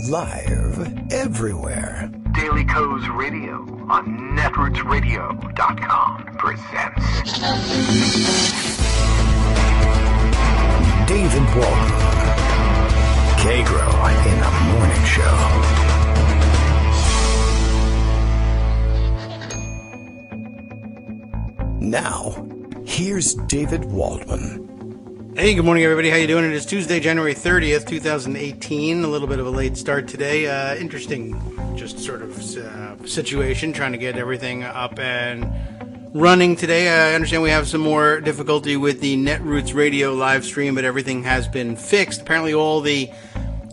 live everywhere. Daily Co's Radio on netrootsradio.com presents David Waldman, Kagro in the Morning Show. Now, here's David Waldman. Hey, good morning, everybody. How you doing? It is Tuesday, January 30th, 2018. A little bit of a late start today. Interesting, just sort of situation, trying to get everything up and running today. I understand we have some more difficulty with the Netroots Radio live stream, but everything has been fixed. Apparently all the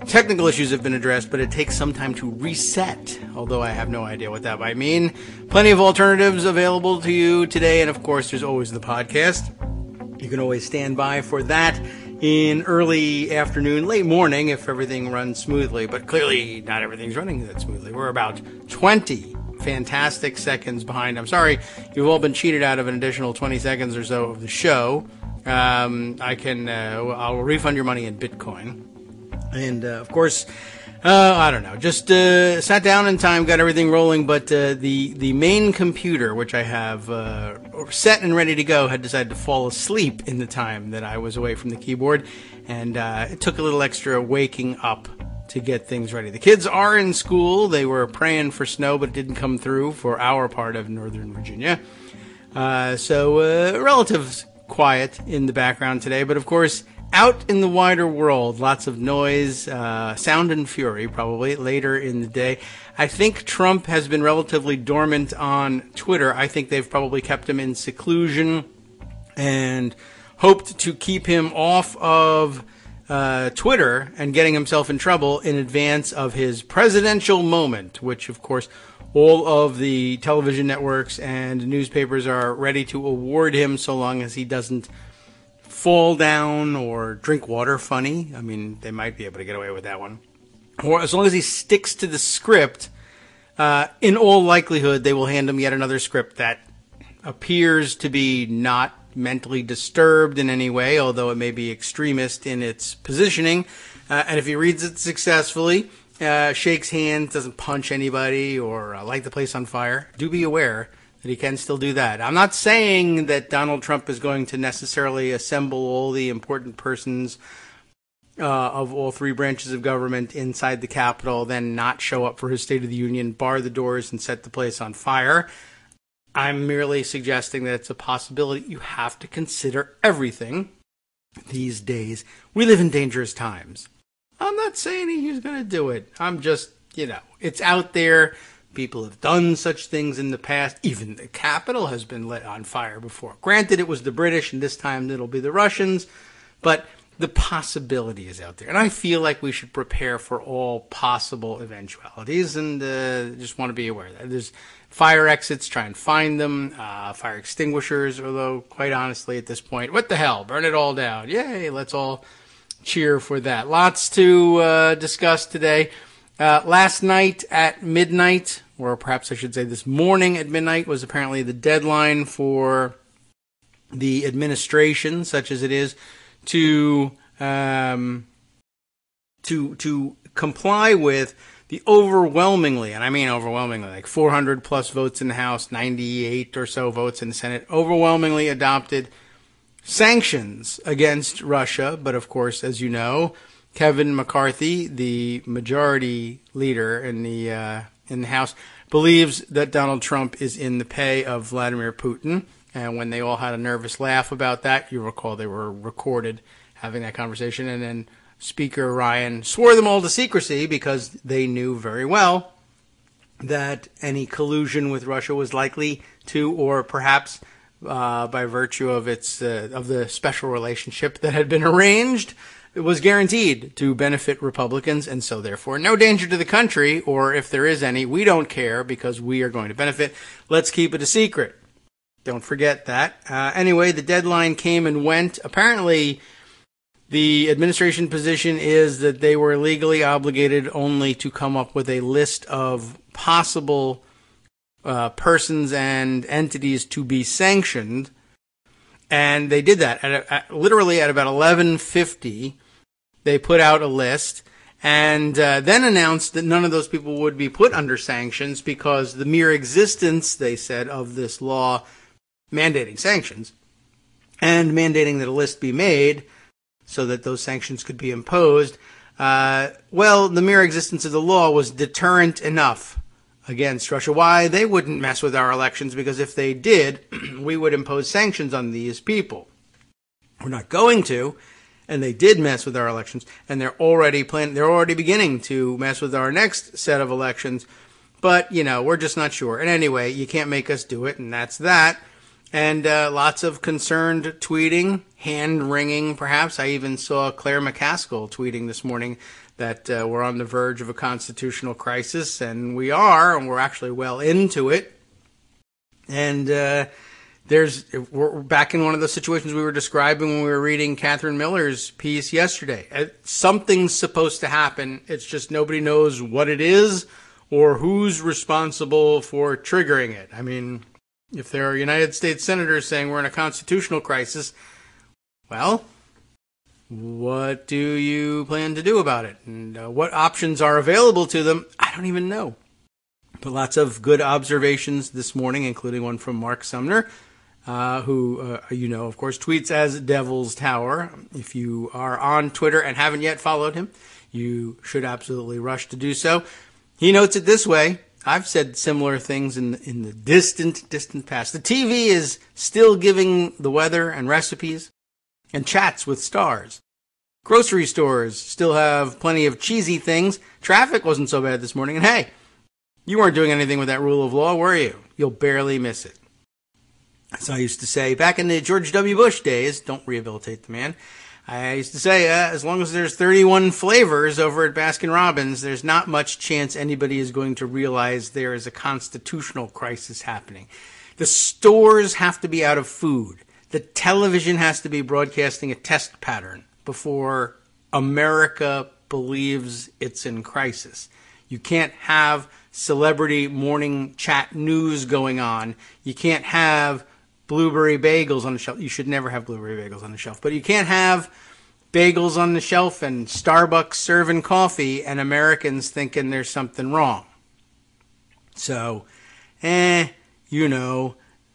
technical issues have been addressed, but it takes some time to reset, although I have no idea what that might mean. Plenty of alternatives available to you today, and of course there's always the podcast. You can always stand by for that in early afternoon, late morning, if everything runs smoothly. But clearly, not everything's running that smoothly. We're about 20 fantastic seconds behind. I'm sorry, you've all been cheated out of an additional 20 seconds or so of the show. I'll refund your money in Bitcoin. And, of course, I don't know. Just sat down in time, got everything rolling, but the main computer, which I have set and ready to go, had decided to fall asleep in the time that I was away from the keyboard, and it took a little extra waking up to get things ready. The kids are in school. They were praying for snow, but it didn't come through for our part of Northern Virginia. So relative quiet in the background today, but of course, out in the wider world, lots of noise, sound and fury, probably, later in the day. I think Trump has been relatively dormant on Twitter. I think they've probably kept him in seclusion and hoped to keep him off of Twitter and getting himself in trouble in advance of his presidential moment, which, of course, all of the television networks and newspapers are ready to award him so long as he doesn't fall down or drink water funny. I mean, they might be able to get away with that one. Or as long as he sticks to the script, in all likelihood, they will hand him yet another script that appears to be not mentally disturbed in any way, although it may be extremist in its positioning. And if he reads it successfully, shakes hands, doesn't punch anybody or light the place on fire, do be aware that he can still do that. I'm not saying that Donald Trump is going to necessarily assemble all the important persons of all three branches of government inside the Capitol, then not show up for his State of the Union, bar the doors, and set the place on fire. I'm merely suggesting that it's a possibility. You have to consider everything these days. We live in dangerous times. I'm not saying he's going to do it. I'm just, it's out there. People have done such things in the past. Even the Capitol has been lit on fire before. Granted, it was the British, and this time it'll be the Russians, but the possibility is out there. And I feel like we should prepare for all possible eventualities, and just want to be aware of that. There's fire exits, try and find them, fire extinguishers, although, quite honestly, at this point, what the hell? Burn it all down. Yay, let's all cheer for that. Lots to discuss today. Last night at midnight, or perhaps I should say this morning at midnight, was apparently the deadline for the administration, such as it is, to comply with the overwhelmingly, and I mean overwhelmingly, like 400 plus votes in the House, 98 or so votes in the Senate, overwhelmingly adopted sanctions against Russia. But of course, as you know, Kevin McCarthy, the majority leader in the House, believes that Donald Trump is in the pay of Vladimir Putin. And when they all had a nervous laugh about that, you recall they were recorded having that conversation. And then Speaker Ryan swore them all to secrecy because they knew very well that any collusion with Russia was likely to, or perhaps by virtue of of the special relationship that had been arranged, it was guaranteed to benefit Republicans, and so therefore no danger to the country, or if there is any, we don't care because we are going to benefit. Let's keep it a secret. Don't forget that. Anyway, the deadline came and went. Apparently, the administration position is that they were legally obligated only to come up with a list of possible persons and entities to be sanctioned, and they did that literally at about 11:50. They put out a list, and then announced that none of those people would be put under sanctions because the mere existence, they said, of this law mandating sanctions and mandating that a list be made so that those sanctions could be imposed, well, the mere existence of the law was deterrent enough against Russia. Why? They wouldn't mess with our elections, because if they did, we would impose sanctions on these people. We're not going to, and they did mess with our elections, and they're already beginning to mess with our next set of elections, but, we're just not sure. And anyway, you can't make us do it, and that's that. And lots of concerned tweeting, hand-wringing perhaps. I even saw Claire McCaskill tweeting this morning that we're on the verge of a constitutional crisis, and we are, and we're actually well into it. And we're back in one of the situations we were describing when we were reading Catherine Miller's piece yesterday. Something's supposed to happen. It's just nobody knows what it is or who's responsible for triggering it. I mean, if there are United States senators saying we're in a constitutional crisis, well, what do you plan to do about it? And what options are available to them? I don't even know. But lots of good observations this morning, including one from Mark Sumner, who, of course, tweets as Devil's Tower. If you are on Twitter and haven't yet followed him, you should absolutely rush to do so. He notes it this way. I've said similar things in the distant past. The TV is still giving the weather and recipes and chats with stars. Grocery stores still have plenty of cheesy things. Traffic wasn't so bad this morning. And hey, you weren't doing anything with that rule of law, were you? You'll barely miss it. As I used to say back in the George W. Bush days, don't rehabilitate the man. I used to say, as long as there's 31 flavors over at Baskin-Robbins, there's not much chance anybody is going to realize there is a constitutional crisis happening. The stores have to be out of food. The television has to be broadcasting a test pattern before America believes it's in crisis. You can't have celebrity morning chat news going on. You can't have blueberry bagels on the shelf. You should never have blueberry bagels on the shelf. But you can't have bagels on the shelf and Starbucks serving coffee and Americans thinking there's something wrong. So,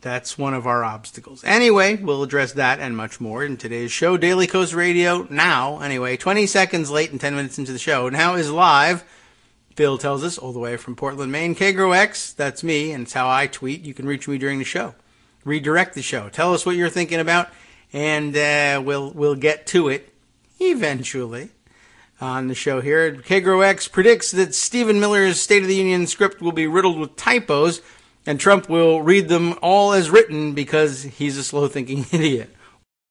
that's one of our obstacles. Anyway, we'll address that and much more in today's show. Daily Kos Radio now, 20 seconds late and 10 minutes into the show, now is live. Phil tells us, all the way from Portland, Maine. Kagro X, that's me, and it's how I tweet. You can reach me during the show. Redirect the show. Tell us what you're thinking about, and we'll get to it eventually on the show here. Kagro X predicts that Stephen Miller's State of the Union script will be riddled with typos, and Trump will read them all as written because he's a slow-thinking idiot.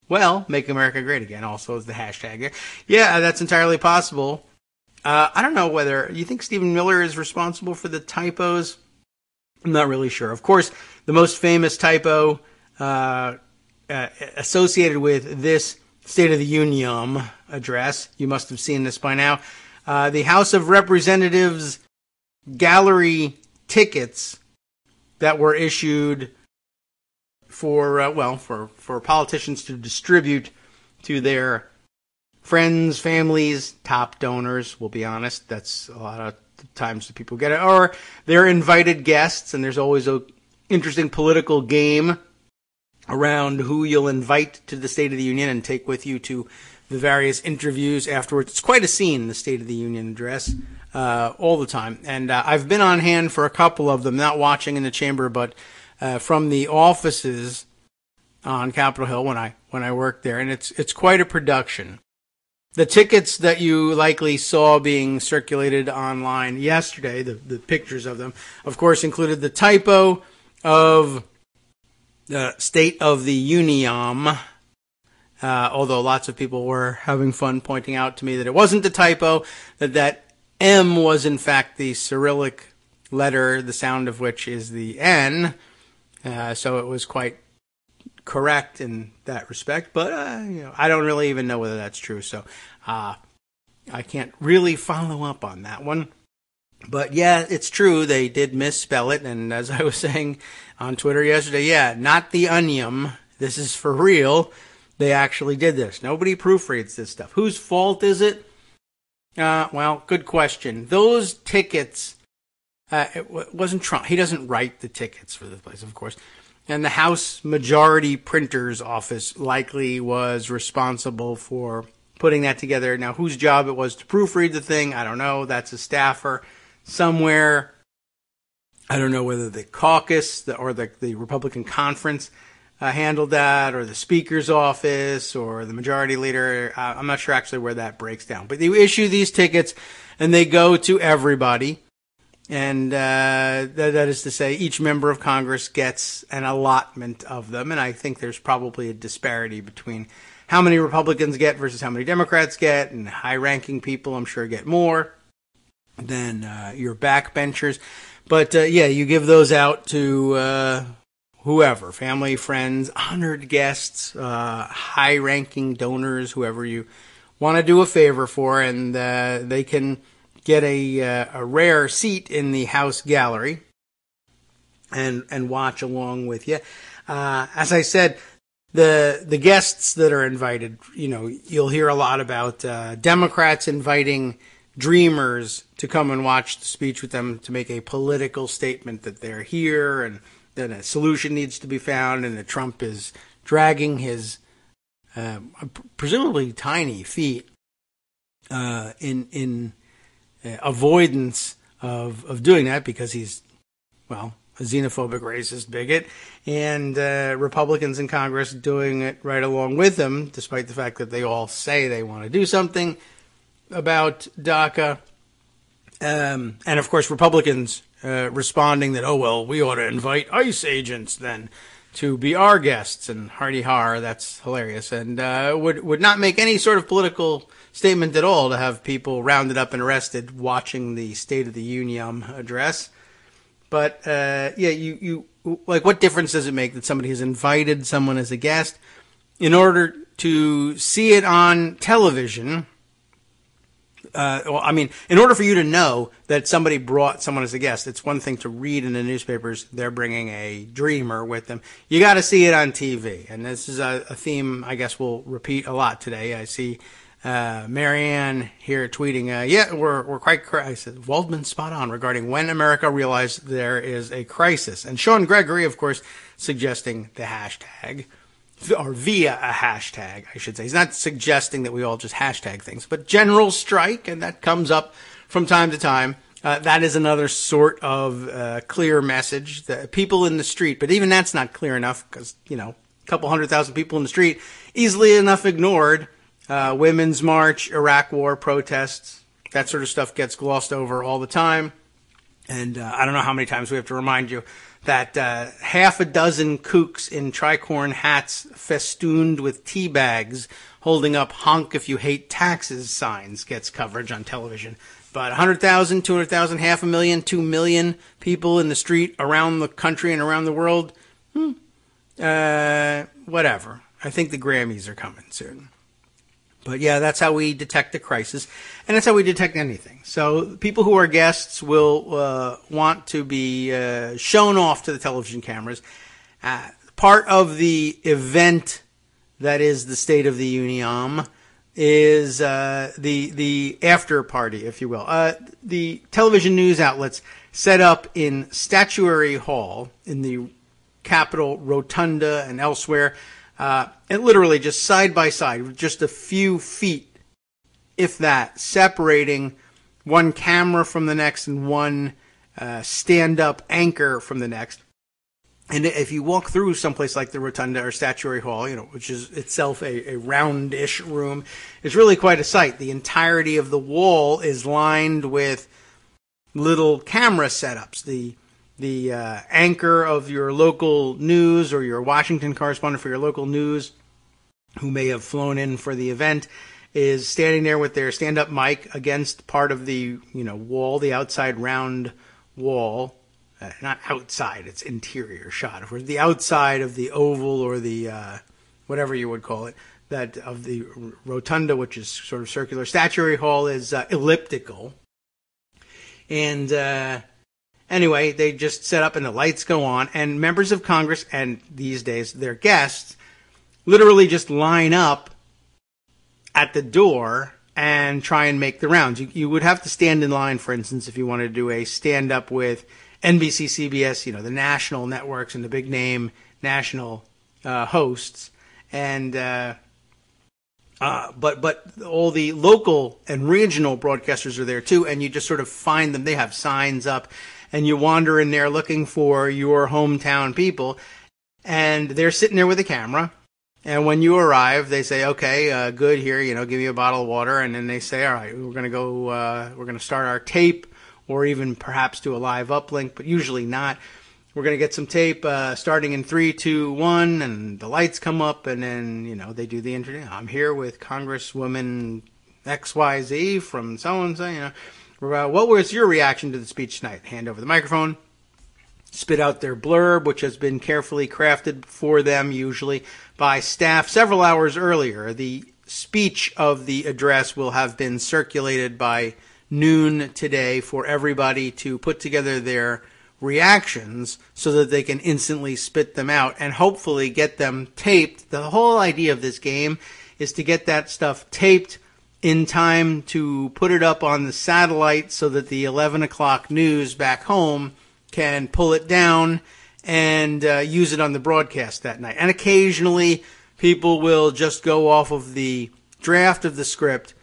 Well, Make America Great Again also is the hashtag. Yeah, that's entirely possible. I don't know whether you think Stephen Miller is responsible for the typos. I'm not really sure. Of course, the most famous typo associated with this State of the Union address, you must have seen this by now, the House of Representatives gallery tickets that were issued for politicians to distribute to their friends, families, top donors, we'll be honest. That's a lot of times that people get it. Or they're invited guests, and there's always an interesting political game around who you'll invite to the State of the Union and take with you to the various interviews afterwards. It's quite a scene, the State of the Union address, all the time. And I've been on hand for a couple of them, not watching in the chamber, but from the offices on Capitol Hill when I worked there, and it's quite a production. The tickets that you likely saw being circulated online yesterday, the pictures of them, of course, included the typo of the State of the Union, although lots of people were having fun pointing out to me that it wasn't a typo, that M was in fact the Cyrillic letter, the sound of which is the N, so it was quite correct in that respect, but I don't really even know whether that's true, so I can't really follow up on that one. But yeah, it's true, they did misspell it, and as I was saying on Twitter yesterday, yeah, not the onion, this is for real, they actually did this. Nobody proofreads this stuff. Whose fault is it? Well, good question. Those tickets, wasn't Trump. He doesn't write the tickets for the place, of course. And the House Majority Printer's Office likely was responsible for putting that together. Now, whose job it was to proofread the thing, I don't know. That's a staffer somewhere. I don't know whether the caucus or the Republican conference handled that, or the Speaker's office, or the majority leader. I'm not sure actually where that breaks down. But they issue these tickets, and they go to everybody. And that is to say, each member of Congress gets an allotment of them. And I think there's probably a disparity between how many Republicans get versus how many Democrats get. And high-ranking people, I'm sure, get more than your backbenchers. But, yeah, you give those out to whoever, family, friends, honored guests, high-ranking donors, whoever you want to do a favor for, and they can get a rare seat in the House gallery and watch along with you. As I said, the guests that are invited, you'll hear a lot about Democrats inviting dreamers to come and watch the speech with them to make a political statement that they're here and that a solution needs to be found, and that Trump is dragging his presumably tiny feet in avoidance of doing that because he's, well, a xenophobic, racist bigot, and Republicans in Congress doing it right along with him, despite the fact that they all say they want to do something about DACA. And of course, Republicans responding that, oh, well, we ought to invite ICE agents then to be our guests, and hardy har, that's hilarious, and would not make any sort of political statement at all to have people rounded up and arrested watching the State of the Union address. But yeah, you like, what difference does it make that somebody has invited someone as a guest? In order to see it on television, in order for you to know that somebody brought someone as a guest, it's one thing to read in the newspapers they're bringing a dreamer with them. You got to see it on TV, and this is a theme I guess we'll repeat a lot today. I see Marianne here tweeting, yeah, we're quite I said, Waldman's spot on regarding when America realized there is a crisis. And Sean Gregory, of course, suggesting the hashtag, or via a hashtag, I should say. He's not suggesting that we all just hashtag things, but general strike, and that comes up from time to time. That is another sort of clear message. The people in the street, but even that's not clear enough because, a couple 100,000 people in the street, easily enough ignored. Women's March, Iraq War protests, that sort of stuff gets glossed over all the time. And I don't know how many times we have to remind you that half a dozen kooks in tricorn hats festooned with tea bags holding up honk if you hate taxes signs gets coverage on television. But 100,000, 200,000, 500,000, 2 million people in the street around the country and around the world, whatever. I think the Grammys are coming soon. But yeah, that's how we detect a crisis, and that's how we detect anything. So people who are guests will want to be shown off to the television cameras. Part of the event that is the State of the Union is the after party, if you will. The television news outlets set up in Statuary Hall in the Capitol Rotunda and elsewhere, and literally just side by side, with just a few feet, if that, separating one camera from the next and one stand-up anchor from the next. And if you walk through someplace like the Rotunda or Statuary Hall, which is itself a roundish room, it's really quite a sight. The entirety of the wall is lined with little camera setups. The anchor of your local news or your Washington correspondent for your local news, who may have flown in for the event, is standing there with their stand-up mic against part of the wall, the outside round wall. Not outside, it's interior shot. Of course, the outside of the oval or the whatever you would call it, that of the rotunda, which is sort of circular. Statuary Hall is elliptical. And anyway, they just set up and the lights go on, and members of Congress, and these days their guests, literally just line up at the door and try and make the rounds. You would have to stand in line, for instance, if you wanted to do a stand-up with NBC, CBS, the national networks and the big name national hosts, and but all the local and regional broadcasters are there too, and you just sort of find them. They have signs up, and you wander in there looking for your hometown people, and they're sitting there with a camera. And when you arrive, they say, "Okay, good here. Give you a bottle of water," and then they say, "All right, we're gonna go. We're gonna start our tape." Or even perhaps do a live uplink, but usually not. We're going to get some tape starting in 3, 2, 1, and the lights come up, and then, they do the interview. I'm here with Congresswoman XYZ from so-and-so, What was your reaction to the speech tonight? Hand over the microphone, spit out their blurb, which has been carefully crafted for them, usually by staff several hours earlier. The speech of the address will have been circulated by noon today for everybody to put together their reactions so that they can instantly spit them out and hopefully get them taped. The whole idea of this game is to get that stuff taped in time to put it up on the satellite so that the 11 o'clock news back home can pull it down and use it on the broadcast that night. And occasionally people will just go off of the draft of the script,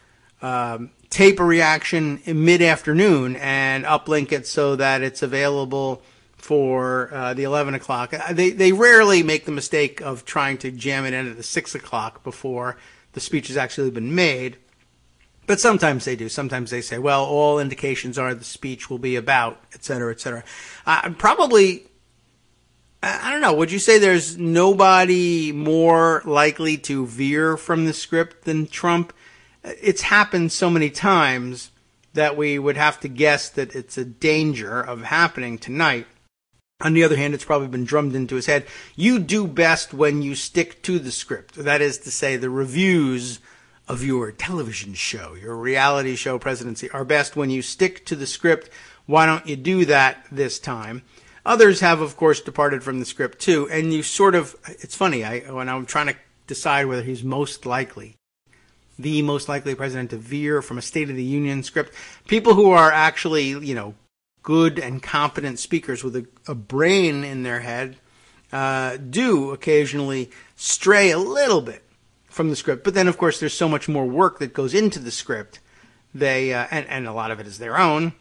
tape a reaction in mid-afternoon and uplink it so that it's available for the 11 o'clock. They rarely make the mistake of trying to jam it in at the 6 o'clock before the speech has actually been made. But sometimes they do. Sometimes they say, well, all indications are the speech will be about, et cetera, et cetera. Probably, I don't know, would you say there's nobody more likely to veer from the script than Trump? It's happened so many times that we would have to guess that it's a danger of happening tonight. On the other hand, it's probably been drummed into his head. You do best when you stick to the script. That is to say, the reviews of your television show, your reality show presidency, are best when you stick to the script. Why don't you do that this time? Others have, of course, departed from the script too. And you sort of, it's funny, when I'm trying to decide whether he's the most likely president to veer from a State of the Union script. People who are actually, good and competent speakers with a brain in their head do occasionally stray a little bit from the script. But then, of course, there's so much more work that goes into the script. They and a lot of it is their own,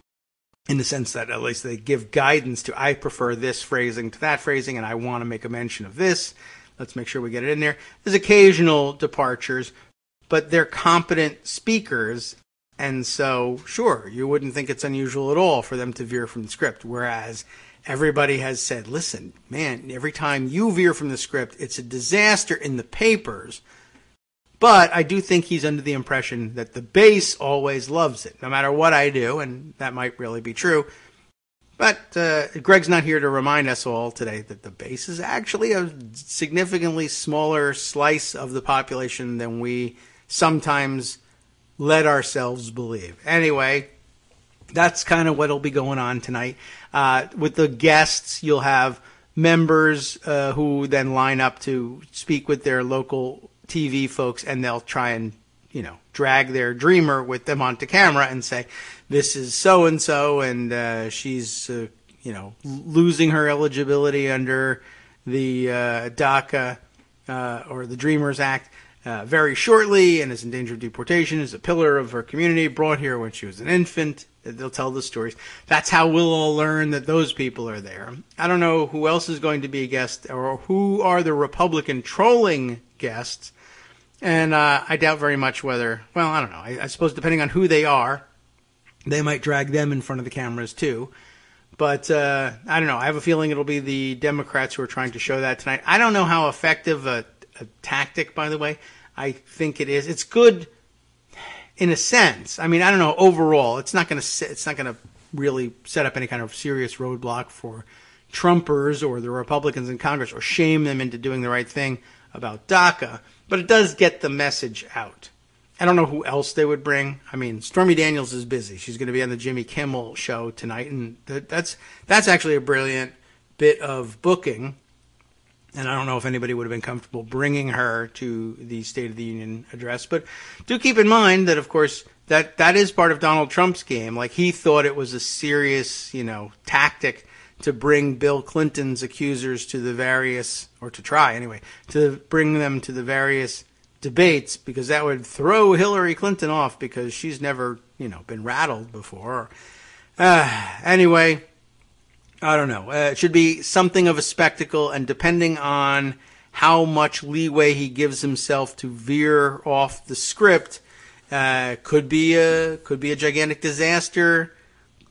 in the sense that at least they give guidance to, I prefer this phrasing to that phrasing, and I want to make a mention of this. Let's make sure we get it in there. There's occasional departures, but they're competent speakers, and so, sure, you wouldn't think it's unusual at all for them to veer from the script, whereas everybody has said, listen, man, every time you veer from the script, it's a disaster in the papers. But I do think he's under the impression that the base always loves it, no matter what I do, and that might really be true. But Greg's not here to remind us all today that the base is actually a significantly smaller slice of the population than we sometimes let ourselves believe. Anyway, that's kind of what'll be going on tonight. With the guests, you'll have members who then line up to speak with their local TV folks, and they'll try and, drag their dreamer with them onto camera and say, this is so-and-so, and she's, losing her eligibility under the DACA or the Dreamers Act very shortly, and is in danger of deportation, is a pillar of her community, brought here when she was an infant. They'll tell the stories. That's how we'll all learn that those people are there. I don't know who else is going to be a guest, or who are the Republican trolling guests. And I doubt very much whether, well, I don't know. I suppose depending on who they are, they might drag them in front of the cameras too. But I don't know. I have a feeling it'll be the Democrats who are trying to show that tonight. I don't know how effective a tactic, by the way. I think it is. It's good in a sense. I mean, I don't know. Overall, it's not going to really set up any kind of serious roadblock for Trumpers or the Republicans in Congress, or shame them into doing the right thing about DACA. But it does get the message out. I don't know who else they would bring. I mean, Stormy Daniels is busy. She's going to be on the Jimmy Kimmel show tonight, and that's actually a brilliant bit of booking. And I don't know if anybody would have been comfortable bringing her to the State of the Union address. But do keep in mind that, of course, that is part of Donald Trump's game. Like, he thought it was a serious, tactic to bring Bill Clinton's accusers to the various, or to try anyway, to bring them to the various debates, because that would throw Hillary Clinton off, because she's never, been rattled before. Anyway, I don't know. It should be something of a spectacle, and depending on how much leeway he gives himself to veer off the script, could be a gigantic disaster.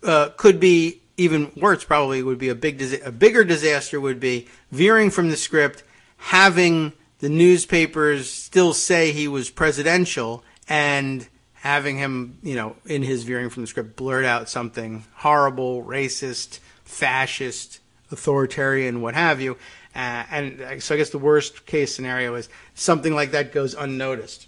Could be even worse. Probably would be a bigger disaster. Would be veering from the script, having the newspapers still say he was presidential, and having him, in his veering from the script, blurt out something horrible, racist, fascist, authoritarian, what have you. And so I guess the worst case scenario is something like that goes unnoticed.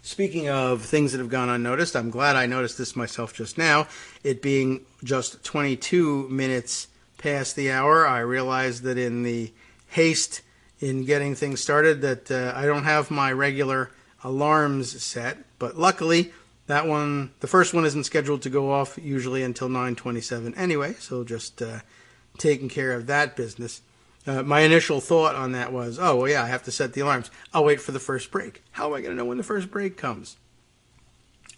Speaking of things that have gone unnoticed, I'm glad I noticed this myself just now. It being just 22 minutes past the hour, I realized that in the haste in getting things started that I don't have my regular alarms set. But luckily, the first one isn't scheduled to go off usually until 9:27 anyway, so just taking care of that business. My initial thought on that was, oh, well, yeah, I have to set the alarms. I'll wait for the first break. How am I going to know when the first break comes?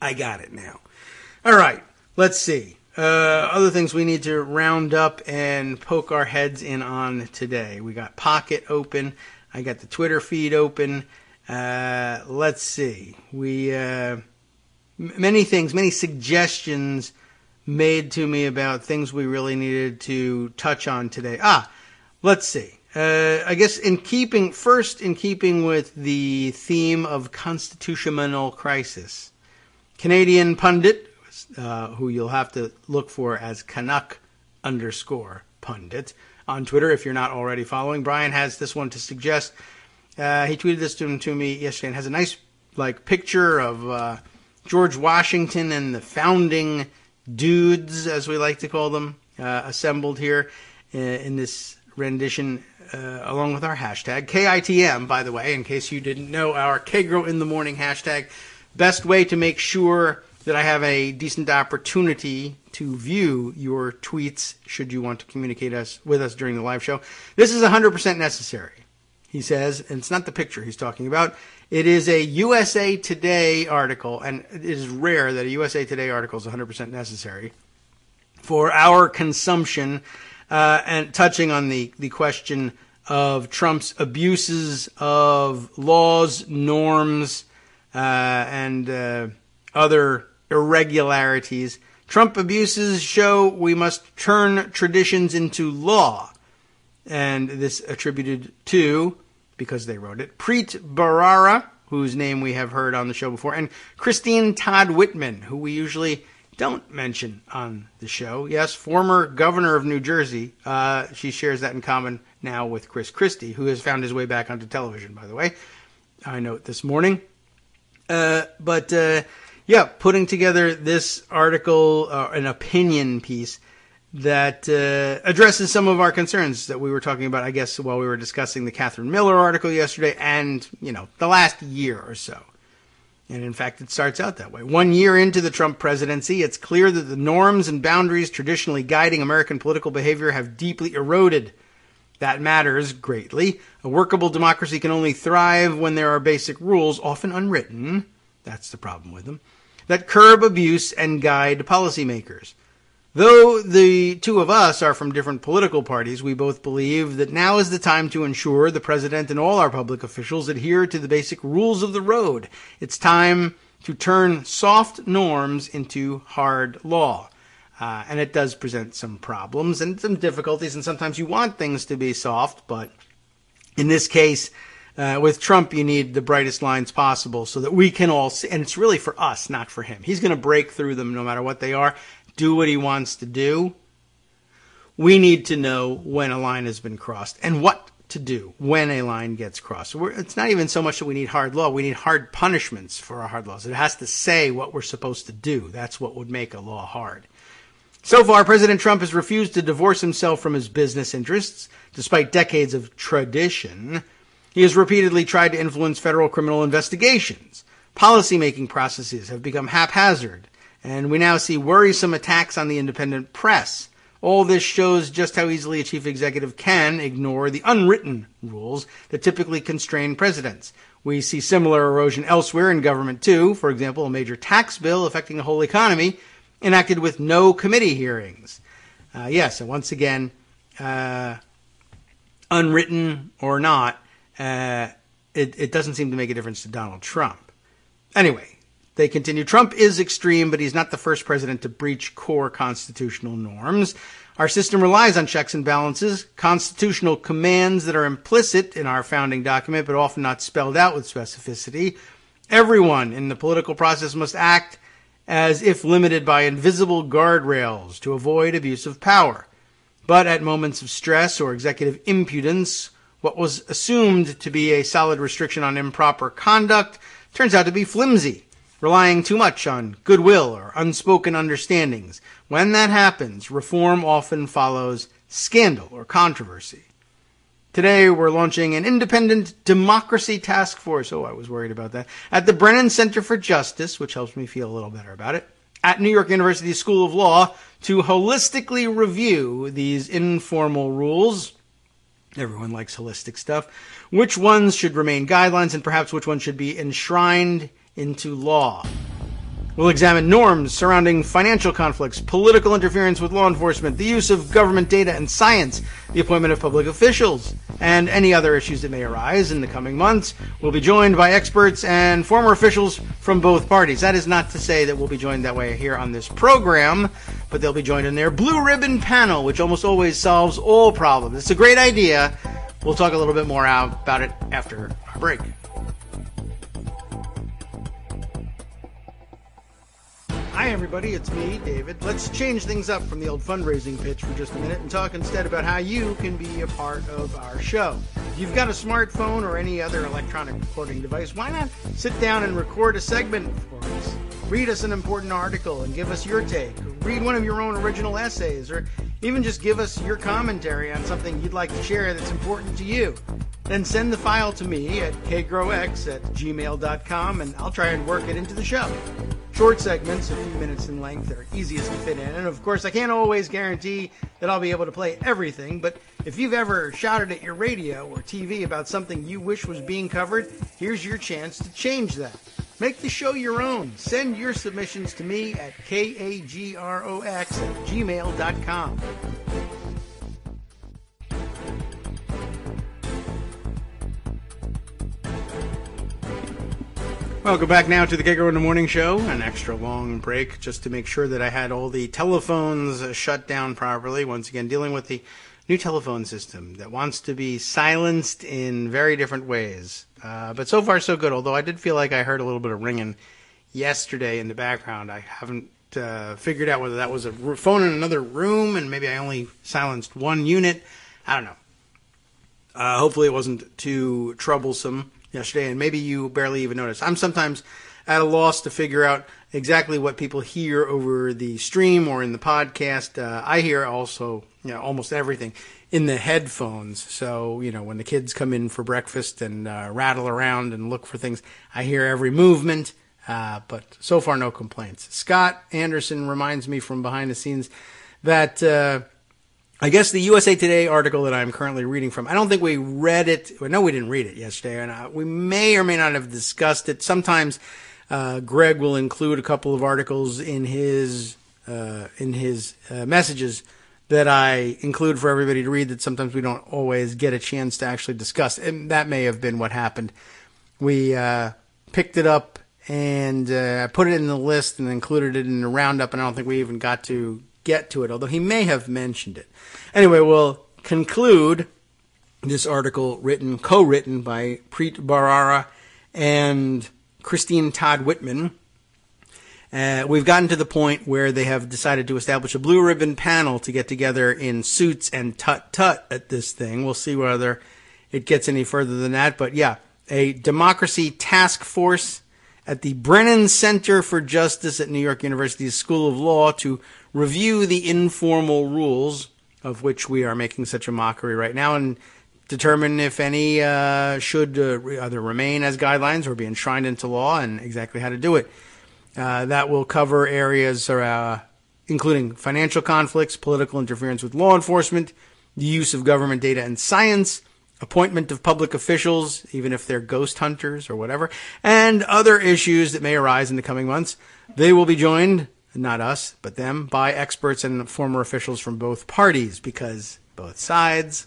I got it now. All right, let's see. Other things we need to round up and poke our heads in on today. We got Pocket open. I got the Twitter feed open. Let's see. Many things, many suggestions made to me about things we really needed to touch on today. Let's see. I guess in keeping with the theme of constitutional crisis, Canadian pundit, who you'll have to look for as Canuck_pundit on Twitter if you're not already following, Brian has this one to suggest. He tweeted this to me yesterday and has a nice picture of George Washington and the founding dudes, as we like to call them, assembled here in this rendition, along with our hashtag, KITM, by the way, in case you didn't know, our Kagro in the morning hashtag. Best way to make sure that I have a decent opportunity to view your tweets, should you want to communicate with us during the live show. This is 100% necessary, he says, and it's not the picture he's talking about. It is a USA Today article, and it is rare that a USA Today article is 100% necessary for our consumption, and touching on the question of Trump's abuses of laws, norms, and other irregularities. Trump abuses show we must turn traditions into law. And this attributed to, because they wrote it, Preet Bharara, whose name we have heard on the show before, and Christine Todd Whitman, who we usually don't mention on the show. Yes, former governor of New Jersey. She shares that in common now with Chris Christie, who has found his way back onto television, by the way. I note this morning. Putting together this article, an opinion piece that addresses some of our concerns that we were talking about, I guess, while we were discussing the Catherine Miller article yesterday and, the last year or so. And in fact, it starts out that way. 1 year into the Trump presidency, it's clear that the norms and boundaries traditionally guiding American political behavior have deeply eroded. That matters greatly. A workable democracy can only thrive when there are basic rules, often unwritten, that's the problem with them, that curb abuse and guide policymakers. Though the two of us are from different political parties, we both believe that now is the time to ensure the president and all our public officials adhere to the basic rules of the road. It's time to turn soft norms into hard law. And it does present some problems and some difficulties, and sometimes you want things to be soft, but in this case, with Trump, you need the brightest lines possible so that we can all see, and it's really for us, not for him. He's going to break through them no matter what they are, do what he wants to do. We need to know when a line has been crossed and what to do when a line gets crossed. It's not even so much that we need hard law. We need hard punishments for our hard laws. It has to say what we're supposed to do. That's what would make a law hard. So far, President Trump has refused to divorce himself from his business interests, despite decades of tradition. He has repeatedly tried to influence federal criminal investigations. Policy-making processes have become haphazard, and we now see worrisome attacks on the independent press. All this shows just how easily a chief executive can ignore the unwritten rules that typically constrain presidents. We see similar erosion elsewhere in government, too. For example, a major tax bill affecting the whole economy enacted with no committee hearings. So once again, unwritten or not, it doesn't seem to make a difference to Donald Trump. Anyway, they continue. Trump is extreme, but he's not the first president to breach core constitutional norms. Our system relies on checks and balances, constitutional commands that are implicit in our founding document, but often not spelled out with specificity. Everyone in the political process must act as if limited by invisible guardrails to avoid abuse of power. But at moments of stress or executive impudence, what was assumed to be a solid restriction on improper conduct turns out to be flimsy, relying too much on goodwill or unspoken understandings. When that happens, reform often follows scandal or controversy. Today, we're launching an independent democracy task force. Oh, I was worried about that. At the Brennan Center for Justice, which helps me feel a little better about it, at New York University School of Law, to holistically review these informal rules. Everyone likes holistic stuff. Which ones should remain guidelines and perhaps which ones should be enshrined into law. We'll examine norms surrounding financial conflicts, political interference with law enforcement, the use of government data and science, the appointment of public officials, and any other issues that may arise in the coming months. We'll be joined by experts and former officials from both parties. That is not to say that we'll be joined that way here on this program, but they'll be joined in their blue ribbon panel, which almost always solves all problems. It's a great idea. We'll talk a little bit more about it after our break. Hi everybody, it's me, David. Let's change things up from the old fundraising pitch for just a minute and talk instead about how you can be a part of our show. If you've got a smartphone or any other electronic recording device, why not sit down and record a segment for us? Read us an important article and give us your take. Or read one of your own original essays, or even just give us your commentary on something you'd like to share that's important to you. Then send the file to me at kagrox@gmail.com and I'll try and work it into the show. Short segments, a few minutes in length, are easiest to fit in. And of course, I can't always guarantee that I'll be able to play everything, but if you've ever shouted at your radio or TV about something you wish was being covered, here's your chance to change that. Make the show your own. Send your submissions to me at kagrox@gmail.com. Welcome back now to the Kagro in the Morning Show, an extra long break just to make sure that I had all the telephones shut down properly. Once again, dealing with the new telephone system that wants to be silenced in very different ways. But so far so good, although I did feel like I heard a little bit of ringing yesterday in the background. I haven't figured out whether that was a phone in another room and maybe I only silenced one unit. I don't know. Hopefully it wasn't too troublesome yesterday, and maybe you barely even noticed. I'm sometimes at a loss to figure out exactly what people hear over the stream or in the podcast. I hear also, almost everything in the headphones. So, when the kids come in for breakfast and rattle around and look for things, I hear every movement. But so far, no complaints. Scott Anderson reminds me from behind the scenes that I guess the USA Today article that I'm currently reading from, I don't think we read it. Well, no, we didn't read it yesterday, and we may or may not have discussed it. Sometimes Greg will include a couple of articles in his messages that I include for everybody to read that sometimes we don't always get a chance to actually discuss. And that may have been what happened. We picked it up and put it in the list and included it in the roundup, and I don't think we even got to get to it, although he may have mentioned it. Anyway, we'll conclude this article co-written by Preet Bharara and Christine Todd Whitman. We've gotten to the point where they have decided to establish a blue ribbon panel to get together in suits and tut-tut at this thing. We'll see whether it gets any further than that. But yeah, a democracy task force at the Brennan Center for Justice at New York University's School of Law to review the informal rules, of which we are making such a mockery right now, and determine if any should either remain as guidelines or be enshrined into law, and exactly how to do it. That will cover areas including financial conflicts, political interference with law enforcement, the use of government data and science, appointment of public officials, even if they're ghost hunters or whatever, and other issues that may arise in the coming months. They will be joined, not us, but them, by experts and former officials from both parties, because both sides,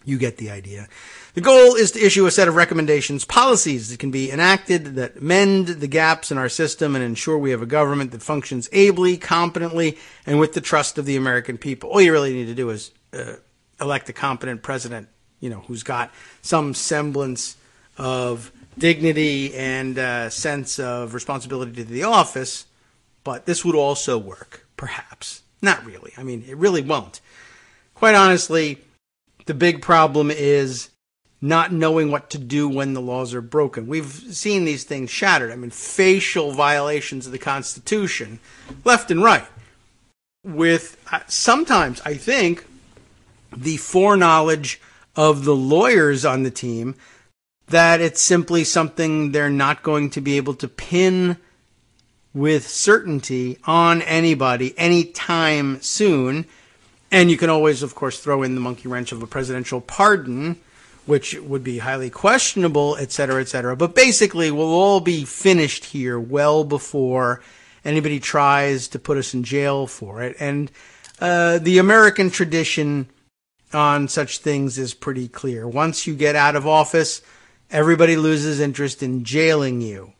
you get the idea. The goal is to issue a set of recommendations, policies that can be enacted that mend the gaps in our system and ensure we have a government that functions ably, competently, and with the trust of the American people. All you really need to do is elect a competent president, who's got some semblance of dignity and sense of responsibility to the office. But this would also work, perhaps. Not really. I mean, it really won't. Quite honestly, the big problem is not knowing what to do when the laws are broken. We've seen these things shattered. I mean, facial violations of the Constitution, left and right, with sometimes, I think, the foreknowledge of the lawyers on the team that it's simply something they're not going to be able to pin with certainty on anybody anytime soon. And you can always, of course, throw in the monkey wrench of a presidential pardon, which would be highly questionable, et cetera, et cetera. But basically, we'll all be finished here well before anybody tries to put us in jail for it. And the American tradition on such things is pretty clear. Once you get out of office, everybody loses interest in jailing you.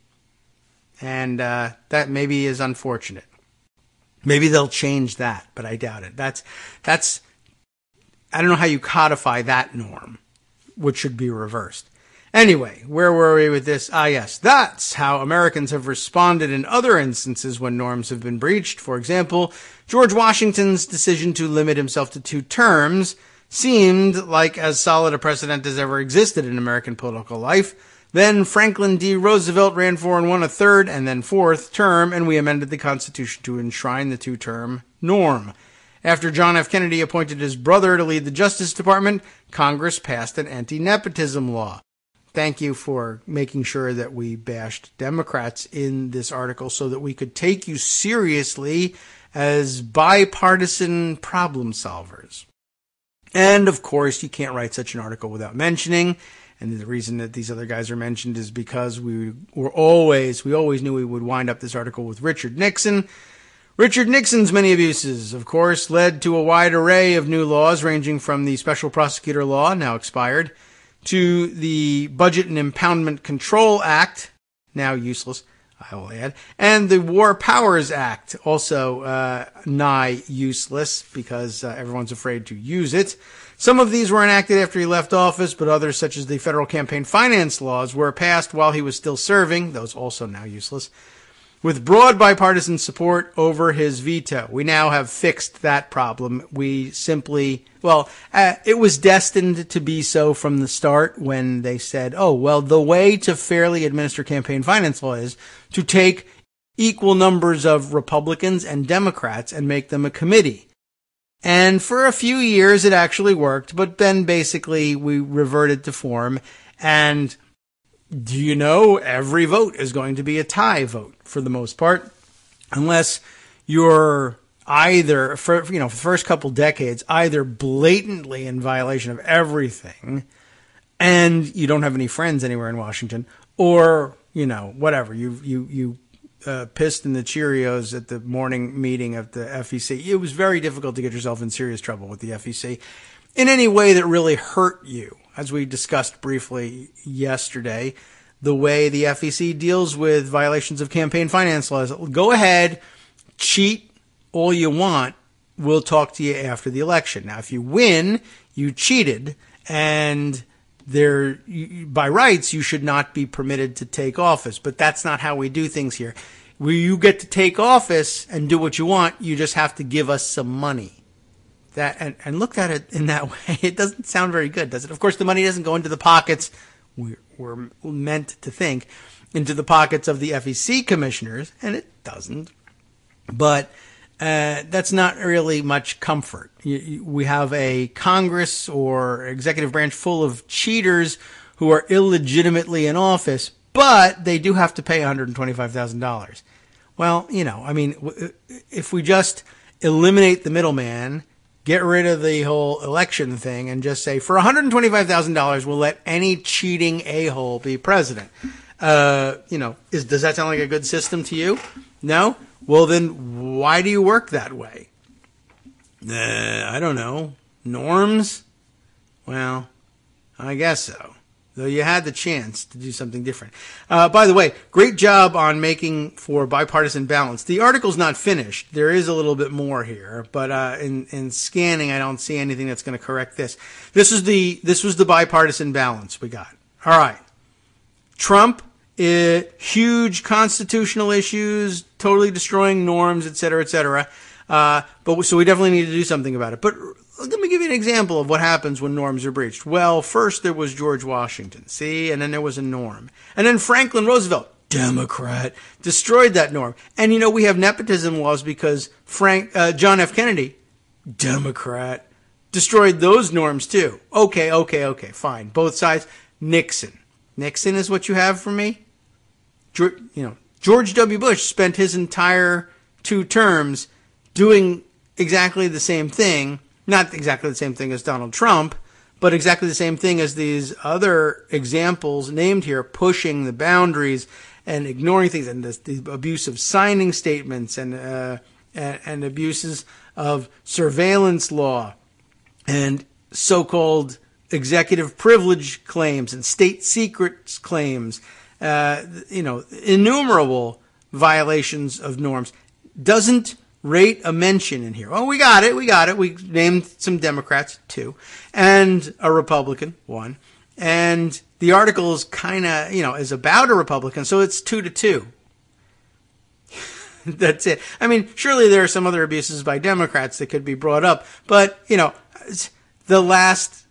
And that maybe is unfortunate. Maybe they'll change that, but I doubt it. That's I don't know how you codify that norm, which should be reversed. Anyway, where were we with this? Yes, that's how Americans have responded in other instances when norms have been breached. For example, George Washington's decision to limit himself to 2 terms seemed like as solid a precedent as ever existed in American political life. Then Franklin D. Roosevelt ran for and won a 3rd and then 4th term, and we amended the Constitution to enshrine the 2-term norm. After John F. Kennedy appointed his brother to lead the Justice Department, Congress passed an anti-nepotism law. Thank you for making sure that we bashed Democrats in this article so that we could take you seriously as bipartisan problem solvers. And, of course, you can't write such an article without mentioning, and the reason that these other guys are mentioned is because we always knew we would wind up this article with Richard Nixon. Richard Nixon's many abuses, of course, led to a wide array of new laws ranging from the Special Prosecutor Law, now expired, to the Budget and Impoundment Control Act, now useless, I will add, and the War Powers Act, also nigh useless because everyone's afraid to use it. Some of these were enacted after he left office, but others, such as the federal campaign finance laws, were passed while he was still serving, those also now useless, with broad bipartisan support over his veto. We now have fixed that problem. We simply, it was destined to be so from the start when they said, the way to fairly administer campaign finance law is to take equal numbers of Republicans and Democrats and make them a committee. And for a few years it actually worked, but then basically we reverted to form. And do you know, every vote is going to be a tie vote for the most part, unless you're either, for the first couple decades, either blatantly in violation of everything and you don't have any friends anywhere in Washington, or, whatever, you pissed in the Cheerios at the morning meeting of the FEC. It was very difficult to get yourself in serious trouble with the FEC in any way that really hurt you. As we discussed briefly yesterday, the way the FEC deals with violations of campaign finance laws. Go ahead, cheat all you want. We'll talk to you after the election. Now, if you win, you cheated, and by rights, you should not be permitted to take office. But that's not how we do things here. You get to take office and do what you want. You just have to give us some money. And look at it in that way. It doesn't sound very good, does it? Of course, the money doesn't go into the pockets we're meant to think. into the pockets of the FEC commissioners, and it doesn't. But that's not really much comfort. We have a Congress or executive branch full of cheaters who are illegitimately in office, but they do have to pay $125,000. Well, if we just eliminate the middleman, get rid of the whole election thing, and just say, for $125,000, we'll let any cheating a-hole be president. Does that sound like a good system to you? No? Well, then why do you work that way? I don't know. Norms? Well, I guess so. Though you had the chance to do something different. By the way, great job on making for bipartisan balance. The article's not finished. There is a little bit more here, but in scanning, I don't see anything that's going to correct this. This was the bipartisan balance we got. All right. Trump, huge constitutional issues, totally destroying norms, et cetera, et cetera. So we definitely need to do something about it. But let me give you an example of what happens when norms are breached. Well, first there was George Washington, see? And then there was a norm. And then Franklin Roosevelt, Democrat, destroyed that norm. And, we have nepotism laws because John F. Kennedy, Democrat, destroyed those norms too. Okay, fine. Both sides. Nixon is what you have for me? George W. Bush spent his entire 2 terms doing exactly the same thing. Not exactly the same thing as Donald Trump, but exactly the same thing as these other examples named here, pushing the boundaries and ignoring things, and the abuse of signing statements and abuses of surveillance law and so-called executive privilege claims and state secrets claims, innumerable violations of norms. Doesn't rate a mention in here. Oh, we got it. We named some Democrats, 2, and a Republican, 1. And the article is kind of, is about a Republican, so it's 2-2. That's it. I mean, surely there are some other abuses by Democrats that could be brought up, but, the last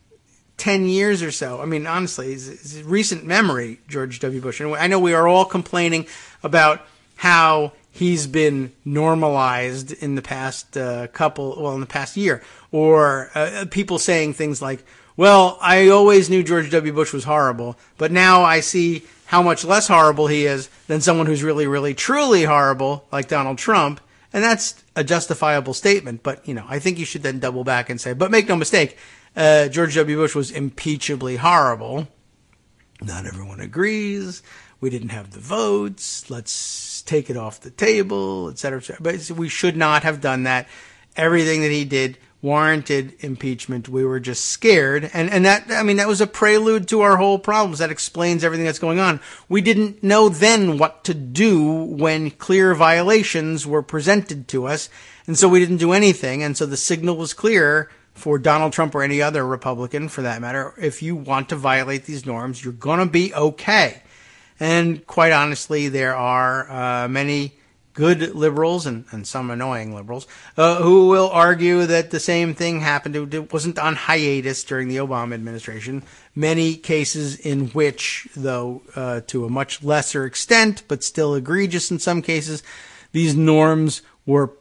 10 years or so, I mean, honestly, it's recent memory, George W. Bush. And I know we are all complaining about how he's been normalized in the past in the past year, or people saying things like, well, I always knew George W. Bush was horrible, but now I see how much less horrible he is than someone who's really, really, truly horrible, like Donald Trump. And that's a justifiable statement, but, I think you should then double back and say, but make no mistake, George W. Bush was impeachably horrible. Not everyone agrees. We didn't have the votes. Let's take it off the table, et cetera, et cetera. But we should not have done that. Everything that he did warranted impeachment. We were just scared. And that was a prelude to our whole problems. That explains everything that's going on. We didn't know then what to do when clear violations were presented to us. And so we didn't do anything. And so the signal was clear for Donald Trump or any other Republican, for that matter. If you want to violate these norms, you're going to be okay. And quite honestly, there are many good liberals and some annoying liberals who will argue that the same thing happened. It wasn't on hiatus during the Obama administration. Many cases in which, though to a much lesser extent, but still egregious in some cases, these norms were,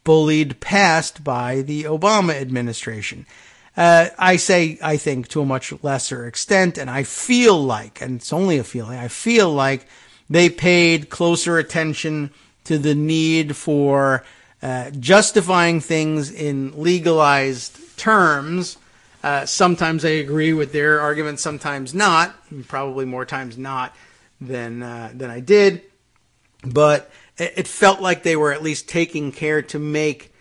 bullied past by the Obama administration. I think to a much lesser extent, and I feel like, and it's only a feeling, I feel like they paid closer attention to the need for justifying things in legalized terms. Sometimes I agree with their arguments, sometimes not, probably more times not than I did. But it felt like they were at least taking care to make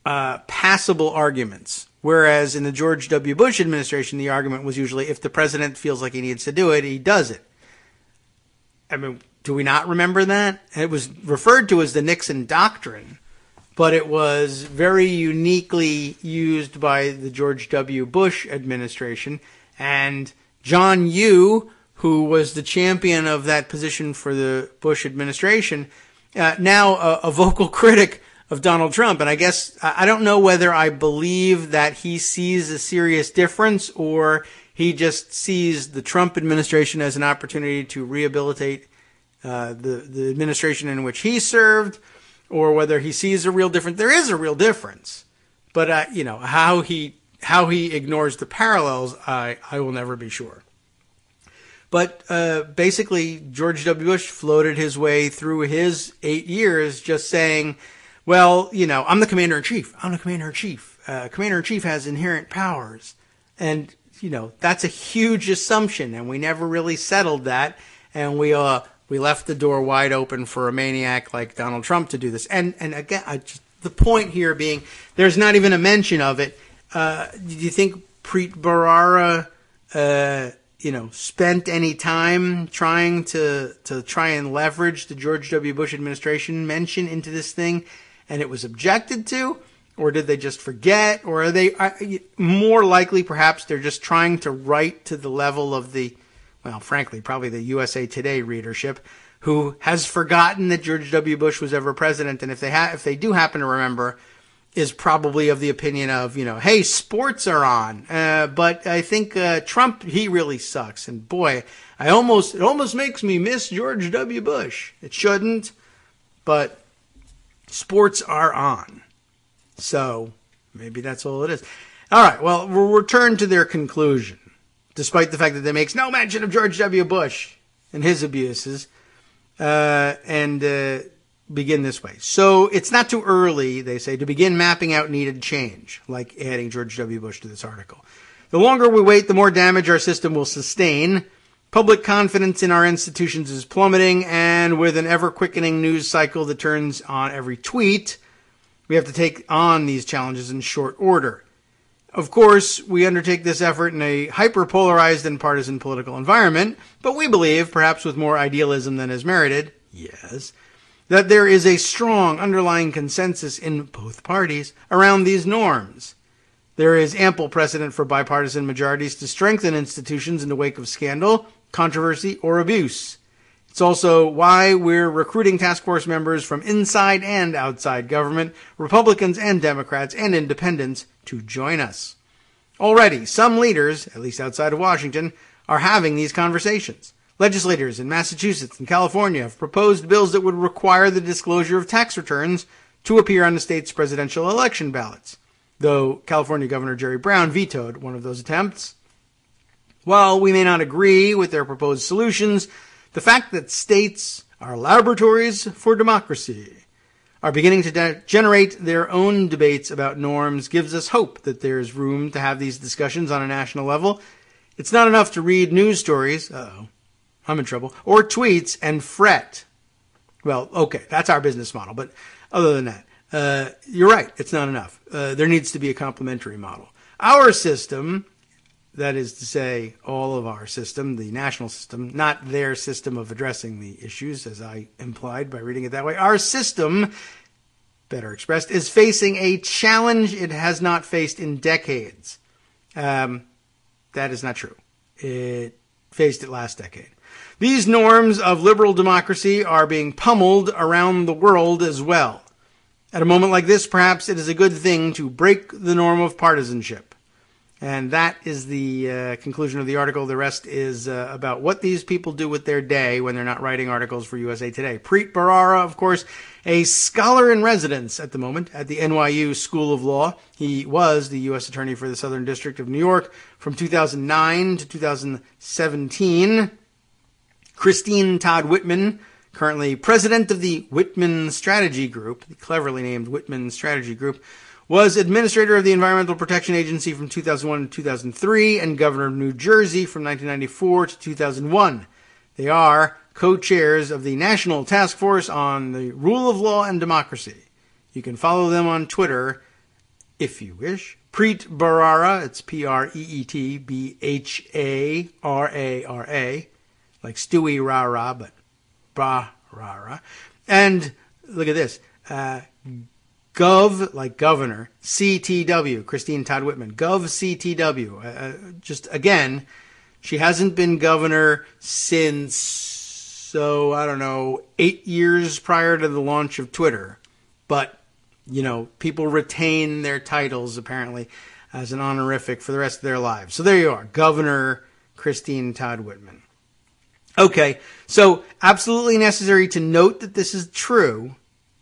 passable arguments. Whereas in the George W. Bush administration, the argument was usually if the president feels like he needs to do it, he does it. I mean, do we not remember that? It was referred to as the Nixon Doctrine, but it was very uniquely used by the George W. Bush administration. And John Yoo, who was the champion of that position for the Bush administration, now a vocal critic of Donald Trump. And I guess I don't know whether I believe that he sees a serious difference or he just sees the Trump administration as an opportunity to rehabilitate the administration in which he served, or whether he sees a real difference. There is a real difference, but how he ignores the parallels, I will never be sure. But basically, George W. Bush floated his way through his 8 years just saying, well, I'm the commander-in-chief. I'm the commander-in-chief. Commander-in-chief has inherent powers. And, that's a huge assumption, and we never really settled that. And we left the door wide open for a maniac like Donald Trump to do this. And again, the point here being, there's not even a mention of it. Do you think Preet Bharara, spent any time trying to try and leverage the George W. Bush administration mention into this thing, and it was objected to? Or did they just forget? Or are they more likely, perhaps, they're just trying to write to the level of the, well, frankly, probably the USA Today readership, who has forgotten that George W. Bush was ever president, and if they do happen to remember, is probably of the opinion of, hey, sports are on, but I think Trump, he really sucks, and boy, it almost makes me miss George W. Bush. It shouldn't, but sports are on. So maybe that's all it is. All right, well, we'll return to their conclusion, despite the fact that they makes no mention of George W. Bush and his abuses, and begin this way. So it's not too early, they say, to begin mapping out needed change, like adding George W. Bush to this article. The longer we wait, the more damage our system will sustain. Public confidence in our institutions is plummeting, and with an ever-quickening news cycle that turns on every tweet, we have to take on these challenges in short order. Of course, we undertake this effort in a hyper-polarized and partisan political environment, but we believe, perhaps with more idealism than is merited, yes, that there is a strong underlying consensus in both parties around these norms. There is ample precedent for bipartisan majorities to strengthen institutions in the wake of scandal, controversy, or abuse. It's also why we're recruiting task force members from inside and outside government, Republicans and Democrats and independents, to join us. Already, some leaders, at least outside of Washington, are having these conversations. Legislators in Massachusetts and California have proposed bills that would require the disclosure of tax returns to appear on the state's presidential election ballots, though California Governor Jerry Brown vetoed one of those attempts. While we may not agree with their proposed solutions, the fact that states are laboratories for democracy, are beginning to generate their own debates about norms, gives us hope that there's room to have these discussions on a national level. It's not enough to read news stories, I'm in trouble, or tweets and fret. Well, okay, that's our business model, but other than that, you're right, it's not enough. There needs to be a complementary model. Our system, that is to say, all of our system, the national system, not their system of addressing the issues, as I implied by reading it that way. Our system, better expressed, is facing a challenge it has not faced in decades. That is not true. It faced it last decade. These norms of liberal democracy are being pummeled around the world as well. At a moment like this, perhaps it is a good thing to break the norm of partisanship. And that is the conclusion of the article. The rest is about what these people do with their day when they're not writing articles for USA Today. Preet Bharara, of course, a scholar in residence at the moment at the NYU School of Law. He was the U.S. Attorney for the Southern District of New York from 2009 to 2017. Christine Todd Whitman, currently president of the Whitman Strategy Group, the cleverly named Whitman Strategy Group, was administrator of the Environmental Protection Agency from 2001 to 2003 and governor of New Jersey from 1994 to 2001. They are co-chairs of the National Task Force on the Rule of Law and Democracy. You can follow them on Twitter if you wish. Preet Bharara, it's Preetbharara, like Stewie Rah-Rah, but Bharara. And look at this. Gov, like governor, CTW, Christine Todd Whitman, Gov CTW. Just again, she hasn't been governor since, 8 years prior to the launch of Twitter. But, people retain their titles, apparently. as an honorific for the rest of their lives. So there you are, Governor Christine Todd Whitman. Okay, so absolutely necessary to note that this is true.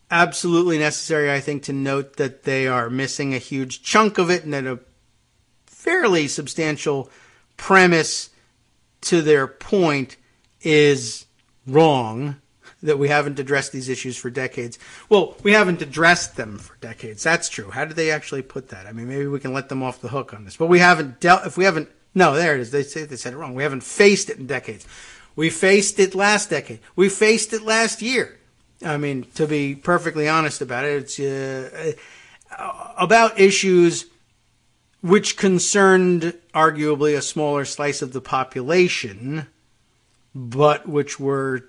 Absolutely necessary, I think, to note that they are missing a huge chunk of it and that a fairly substantial premise to their point is wrong, that we haven't addressed these issues for decades. Well, we haven't addressed them for decades. That's true. How did they actually put that? I mean, maybe we can let them off the hook on this. But we haven't no, there it is. They said it wrong. We haven't faced it in decades. We faced it last decade. We faced it last year. I mean, to be perfectly honest about it, it's about issues which concerned arguably a smaller slice of the population, but which were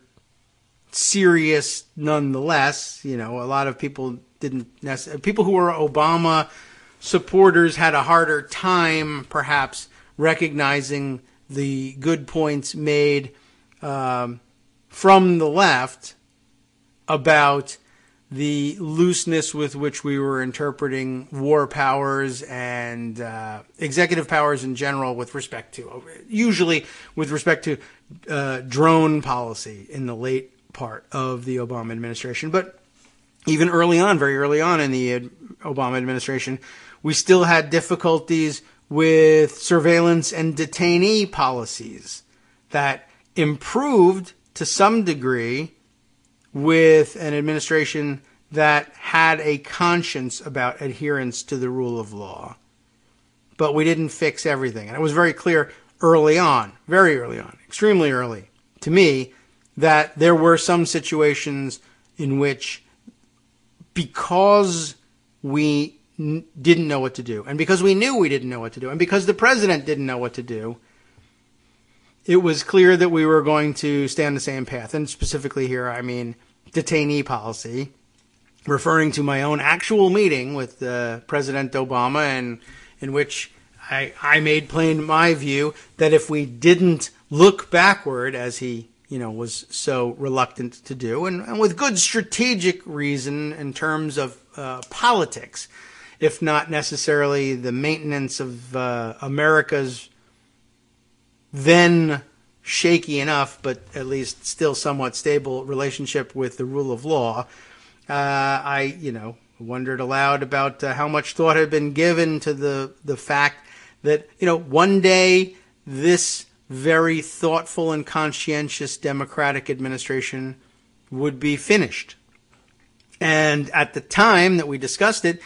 serious nonetheless. You know, a lot of people people who were Obama supporters had a harder time perhaps recognizing the good points made from the left about the looseness with which we were interpreting war powers and executive powers in general usually with respect to drone policy in the late part of the Obama administration. But even very early on in the Obama administration, we still had difficulties with surveillance and detainee policies that improved to some degree with an administration that had a conscience about adherence to the rule of law. But we didn't fix everything. And it was very clear early on, extremely early, to me, that there were some situations in which, because we didn't know what to do, and because we knew we didn't know what to do, and because the president didn't know what to do, it was clear that we were going to stay on the same path. And specifically here, I mean detainee policy, referring to my own actual meeting with President Obama, and in which I made plain my view that if we didn't look backward, as he was so reluctant to do, and with good strategic reason in terms of politics, if not necessarily the maintenance of America's then shaky enough, but at least still somewhat stable relationship with the rule of law, I wondered aloud about how much thought had been given to the fact that, one day this very thoughtful and conscientious Democratic administration would be finished. And at the time that we discussed it,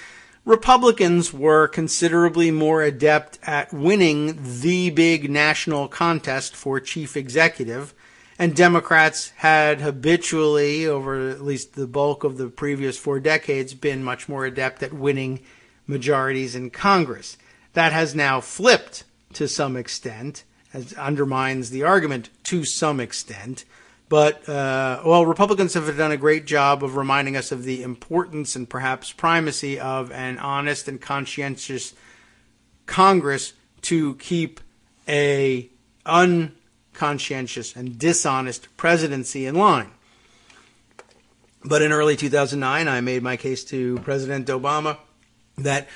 Republicans were considerably more adept at winning the big national contest for chief executive, and Democrats had habitually, over at least the bulk of the previous 4 decades, been much more adept at winning majorities in Congress. That has now flipped to some extent, as undermines the argument to some extent. But, Republicans have done a great job of reminding us of the importance and perhaps primacy of an honest and conscientious Congress to keep a unconscientious and dishonest presidency in line. But in early 2009, I made my case to President Obama that,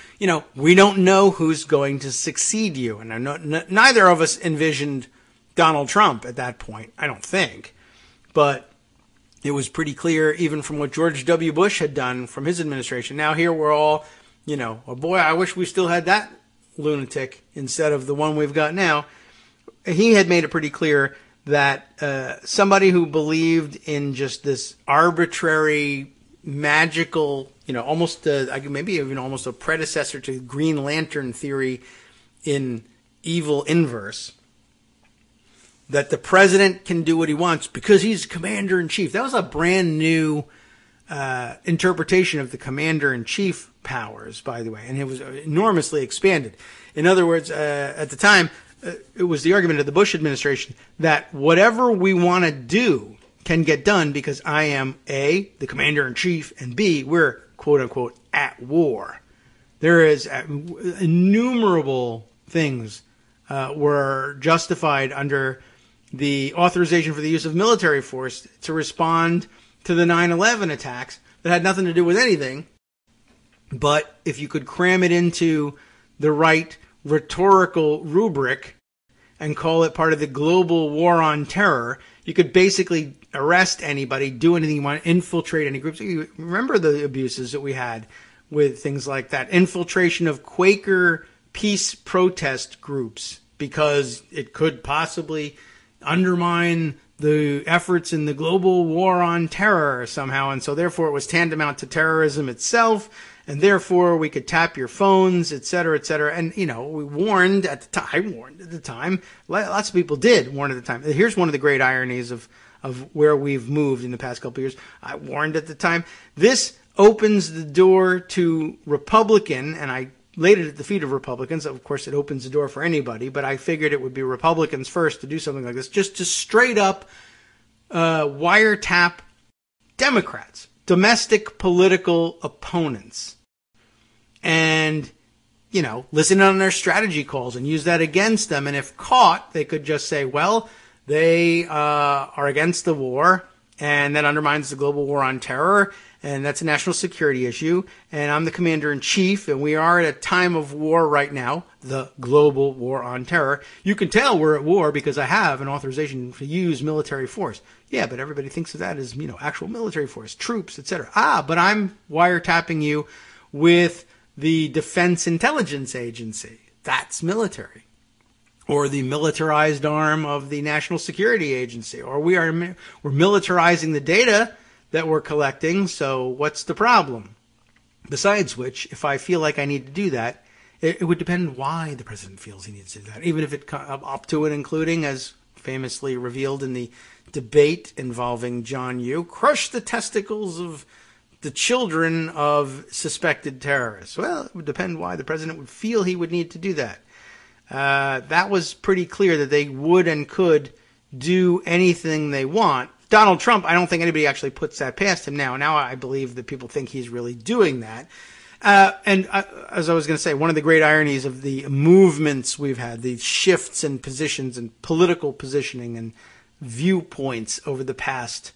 we don't know who's going to succeed you. And neither of us envisioned Donald Trump at that point, I don't think. But it was pretty clear, even from what George W. Bush had done from his administration. Now here we're all, oh boy, I wish we still had that lunatic instead of the one we've got now. He had made it pretty clear that somebody who believed in just this arbitrary, magical, almost maybe even almost a predecessor to Green Lantern theory in evil inverse, that the president can do what he wants because he's commander-in-chief. That was a brand new interpretation of the commander-in-chief powers, by the way, and it was enormously expanded. In other words, at the time, it was the argument of the Bush administration that whatever we want to do can get done because I am, A, the commander-in-chief, and B, we're, quote-unquote, at war. There is innumerable things were justified under the authorization for the use of military force to respond to the 9/11 attacks that had nothing to do with anything. But if you could cram it into the right rhetorical rubric and call it part of the global war on terror, you could basically arrest anybody, do anything you want, infiltrate any groups. You remember the abuses that we had with things like that. Infiltration of Quaker peace protest groups because it could possibly undermine the efforts in the global war on terror somehow. And so therefore it was tantamount to terrorism itself. And therefore we could tap your phones, et cetera, et cetera. And, we warned at the time. I warned at the time. Lots of people did warn at the time. Here's one of the great ironies of where we've moved in the past couple of years. I warned at the time. This opens the door to Republican, and I laid it at the feet of Republicans. Of course, it opens the door for anybody, but I figured it would be Republicans first to do something like this, just to straight up wiretap Democrats, domestic political opponents, and, listen on their strategy calls and use that against them. And if caught, they could just say, well, they are against the war, and that undermines the global war on terror, and that's a national security issue, and I'm the commander-in-chief, and we are at a time of war right now, the global war on terror. You can tell we're at war because I have an authorization to use military force. Yeah, but everybody thinks of that as, actual military force, troops, etc. But I'm wiretapping you with the Defense Intelligence Agency. That's military. Or the militarized arm of the National Security Agency. Or we're militarizing the data that we're collecting, so what's the problem? Besides which, if I feel like I need to do that, it would depend why the president feels he needs to do that. Even if it up to and including, as famously revealed in the debate involving John Yoo, crush the testicles of the children of suspected terrorists. Well, it would depend why the president would feel he would need to do that. That was pretty clear that they would and could do anything they want. Donald Trump, I don't think anybody actually puts that past him now. Now I believe that people think he's really doing that. As I was going to say, one of the great ironies of the movements we've had, the shifts in positions and political positioning and viewpoints over the past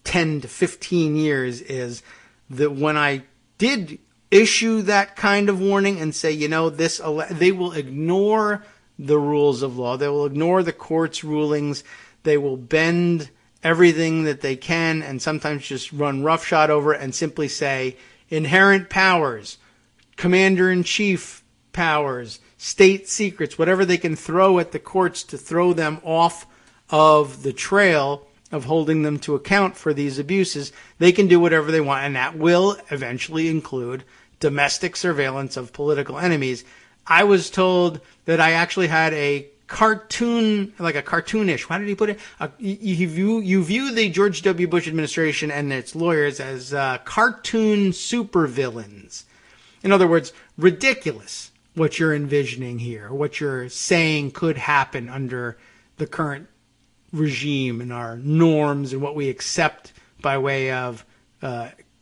10 to 15 years is that when I did issue that kind of warning and say, they will ignore the rules of law. They will ignore the court's rulings. They will bend everything that they can and sometimes just run roughshod over it and simply say inherent powers, commander-in-chief powers, state secrets, whatever they can throw at the courts to throw them off of the trail of holding them to account for these abuses. They can do whatever they want, and that will eventually include domestic surveillance of political enemies. I was told that I actually had a cartoon, like a cartoonish, how did he put it? You view the George W. Bush administration and its lawyers as cartoon supervillains. In other words, ridiculous what you're envisioning here, what you're saying could happen under the current regime and our norms and what we accept by way of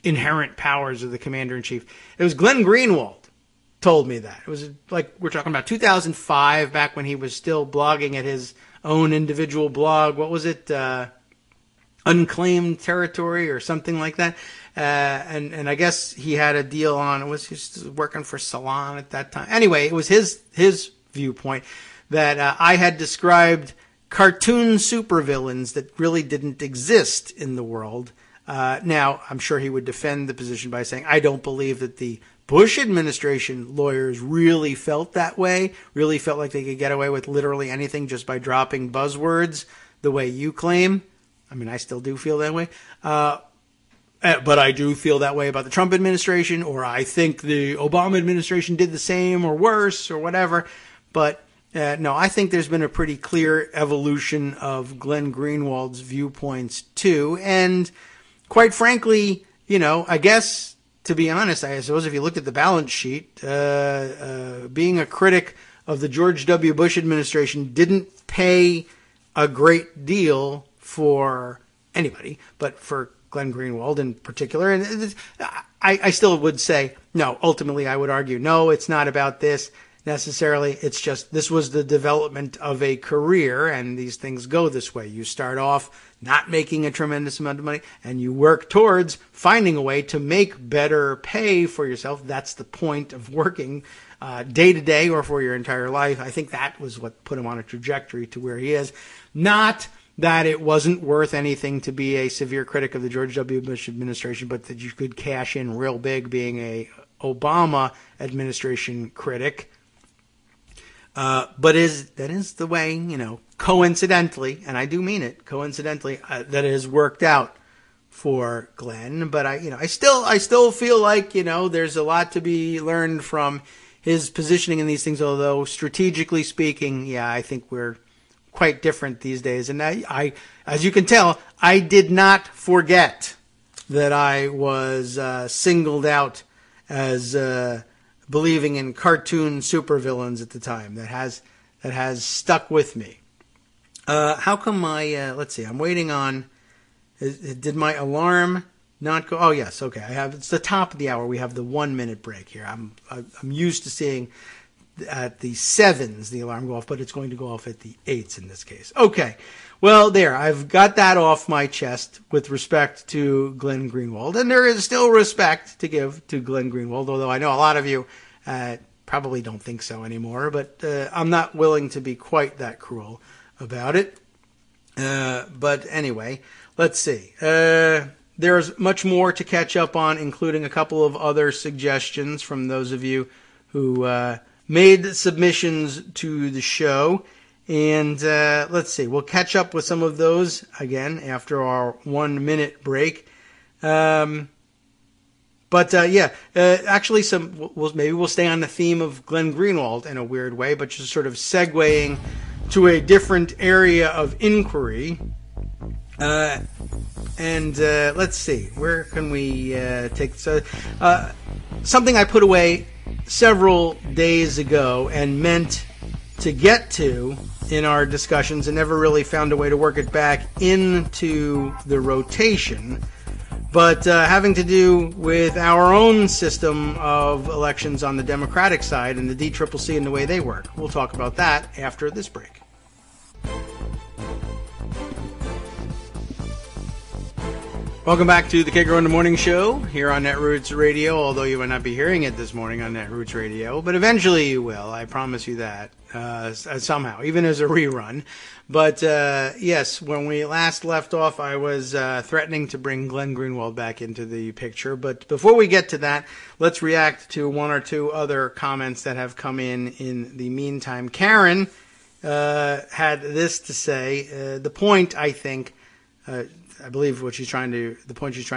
inherent powers of the commander-in-chief. It was Glenn Greenwald told me that. It was like, we're talking about 2005, back when he was still blogging at his own individual blog. What was it? Unclaimed Territory or something like that. And I guess he had a deal on, he was working for Salon at that time. Anyway, it was his viewpoint that I had described cartoon supervillains that really didn't exist in the world. Now, I'm sure he would defend the position by saying, I don't believe that the Bush administration lawyers really felt that way, really felt like they could get away with literally anything just by dropping buzzwords the way you claim. I mean, I still do feel that way. But I do feel that way about the Trump administration, or I think the Obama administration did the same or worse or whatever. But no, I think there's been a pretty clear evolution of Glenn Greenwald's viewpoints too. And quite frankly, I guess, to be honest, I suppose if you looked at the balance sheet, being a critic of the George W. Bush administration didn't pay a great deal for anybody, but for Glenn Greenwald in particular. And I still would say, no, ultimately I would argue, no, it's not about this. necessarily. It's just this was the development of a career, and these things go this way. You start off not making a tremendous amount of money, and you work towards finding a way to make better pay for yourself. That's the point of working day to day or for your entire life. I think that was what put him on a trajectory to where he is. Not that it wasn't worth anything to be a severe critic of the George W. Bush administration, but that you could cash in real big being a Obama administration critic. But that is the way, coincidentally, and I do mean it, coincidentally, that it has worked out for Glenn. But I still feel like, there's a lot to be learned from his positioning in these things, although strategically speaking, I think we're quite different these days. And I, as you can tell, I did not forget that I was singled out as believing in cartoon supervillains at the time. That has stuck with me. How come let's see, I'm waiting on, did my alarm not go? Oh yes, okay. It's the top of the hour. We have the 1 minute break here. I'm used to seeing at the 7s the alarm go off, but it's going to go off at the 8s in this case. Okay. Well, there, I've got that off my chest with respect to Glenn Greenwald, and there is still respect to give to Glenn Greenwald, although I know a lot of you probably don't think so anymore, but I'm not willing to be quite that cruel about it. But anyway, let's see. There's much more to catch up on, including a couple of other suggestions from those of you who made submissions to the show. And let's see, we'll catch up with some of those again after our 1 minute break. Actually, maybe we'll stay on the theme of Glenn Greenwald in a weird way, but just sort of segueing to a different area of inquiry. Let's see, where can we take something I put away several days ago and meant to get to in our discussions and never really found a way to work it back into the rotation, but having to do with our own system of elections on the Democratic side and the DCCC and the way they work. We'll talk about that after this break. Welcome back to the Kagro in the Morning Show here on Netroots Radio, although you might not be hearing it this morning on Netroots Radio, but eventually you will, I promise you that, somehow, even as a rerun. But yes, when we last left off, I was threatening to bring Glenn Greenwald back into the picture, but before we get to that, let's react to one or two other comments that have come in the meantime. Karen had this to say, the point, I think, I believe the point she's trying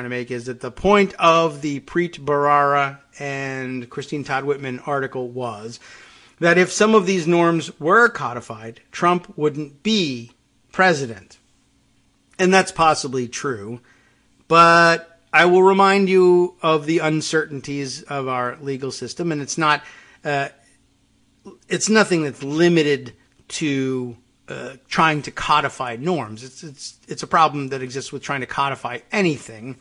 to make is that the point of the Preet Bharara and Christine Todd Whitman article was that if some of these norms were codified, Trump wouldn't be president. And that's possibly true. But I will remind you of the uncertainties of our legal system, and it's nothing that's limited to trying to codify norms. It's a problem that exists with trying to codify anything,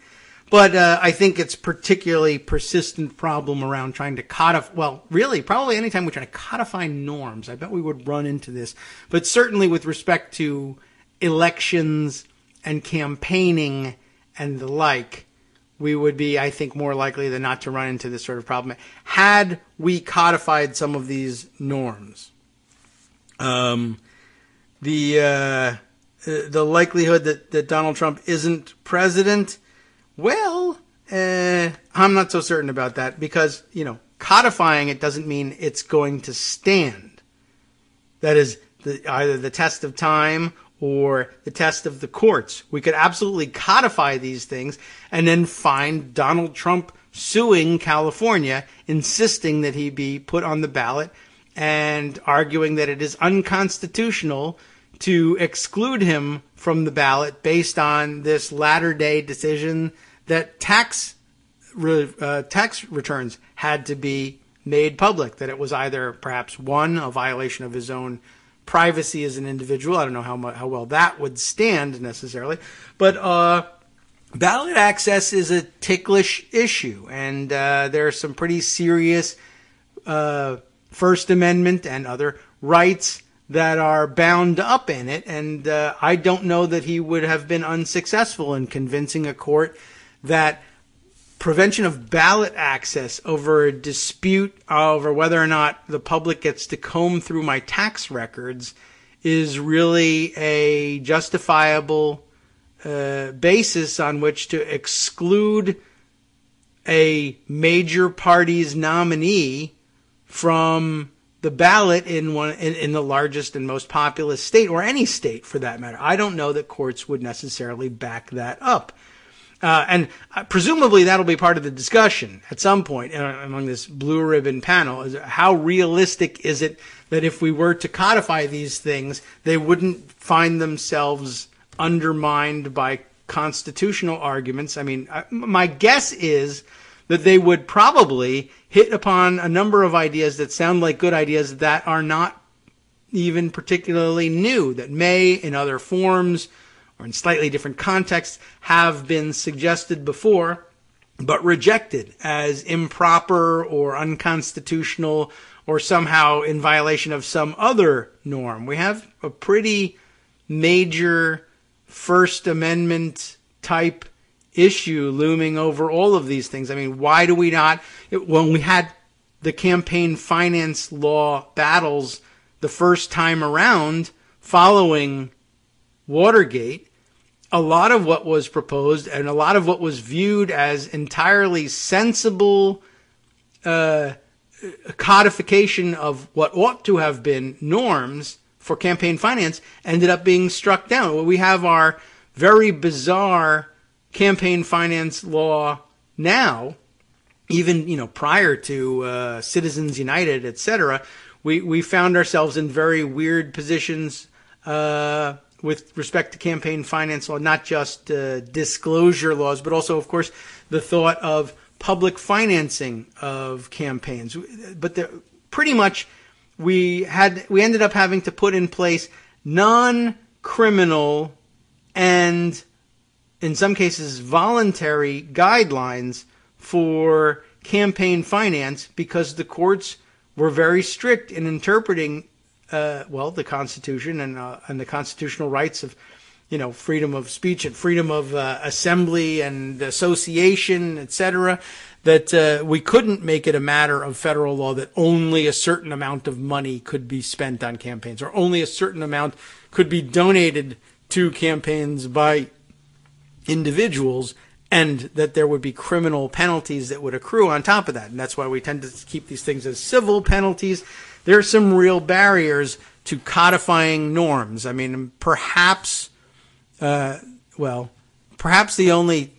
but I think it's particularly persistent problem around trying to codify. Well, really, probably anytime we try to codify norms, I bet we would run into this. But certainly with respect to elections and campaigning and the like, we would be, I think, more likely than not to run into this sort of problem had we codified some of these norms. The likelihood that Donald Trump isn't president, well, I'm not so certain about that because, codifying it doesn't mean it's going to stand. That is either the test of time or the test of the courts. We could absolutely codify these things and then find Donald Trump suing California, insisting that he be put on the ballot and arguing that it is unconstitutional to exclude him from the ballot based on this latter-day decision that tax returns had to be made public, that it was either perhaps one, a violation of his own privacy as an individual. I don't know how well that would stand necessarily, but ballot access is a ticklish issue, and there are some pretty serious First Amendment and other rights that are bound up in it. And I don't know that he would have been unsuccessful in convincing a court that prevention of ballot access over a dispute over whether or not the public gets to comb through my tax records is really a justifiable basis on which to exclude a major party's nominee from the ballot in the largest and most populous state, or any state for that matter. I don't know that courts would necessarily back that up. And presumably that'll be part of the discussion at some point among this blue ribbon panel. Is how realistic is it that if we were to codify these things, they wouldn't find themselves undermined by constitutional arguments? I mean, my guess is that they would probably hit upon a number of ideas that sound like good ideas that are not even particularly new, that may, in other forms or in slightly different contexts, have been suggested before, but rejected as improper or unconstitutional or somehow in violation of some other norm. We have a pretty major First Amendment type issue looming over all of these things. I mean, why do we not, when we had the campaign finance law battles the first time around following Watergate, a lot of what was proposed and a lot of what was viewed as entirely sensible codification of what ought to have been norms for campaign finance ended up being struck down. We have our very bizarre campaign finance law now, even prior to Citizens United, etc. We found ourselves in very weird positions with respect to campaign finance law, not just disclosure laws, but also, of course, the thought of public financing of campaigns. But pretty much we ended up having to put in place non-criminal and, in some cases, voluntary guidelines for campaign finance because the courts were very strict in interpreting the Constitution and the constitutional rights of, freedom of speech and freedom of assembly and association, etc., that we couldn't make it a matter of federal law that only a certain amount of money could be spent on campaigns or only a certain amount could be donated to campaigns by individuals, and that there would be criminal penalties that would accrue on top of that. And that's why we tend to keep these things as civil penalties. There are some real barriers to codifying norms. I mean, perhaps the only,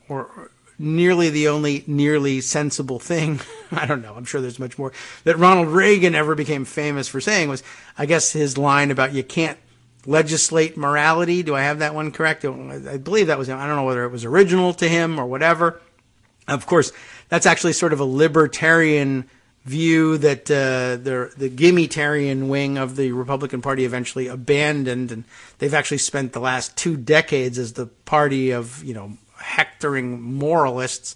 or nearly the only nearly sensible thing, I don't know, I'm sure there's much more, that Ronald Reagan ever became famous for saying was, I guess, his line about you can't legislate morality. Do I have that one correct? I believe that was him. I don't know whether it was original to him or whatever. Of course, that's actually sort of a libertarian view that the gimmitarian wing of the Republican Party eventually abandoned, and they've actually spent the last 2 decades as the party of hectoring moralists,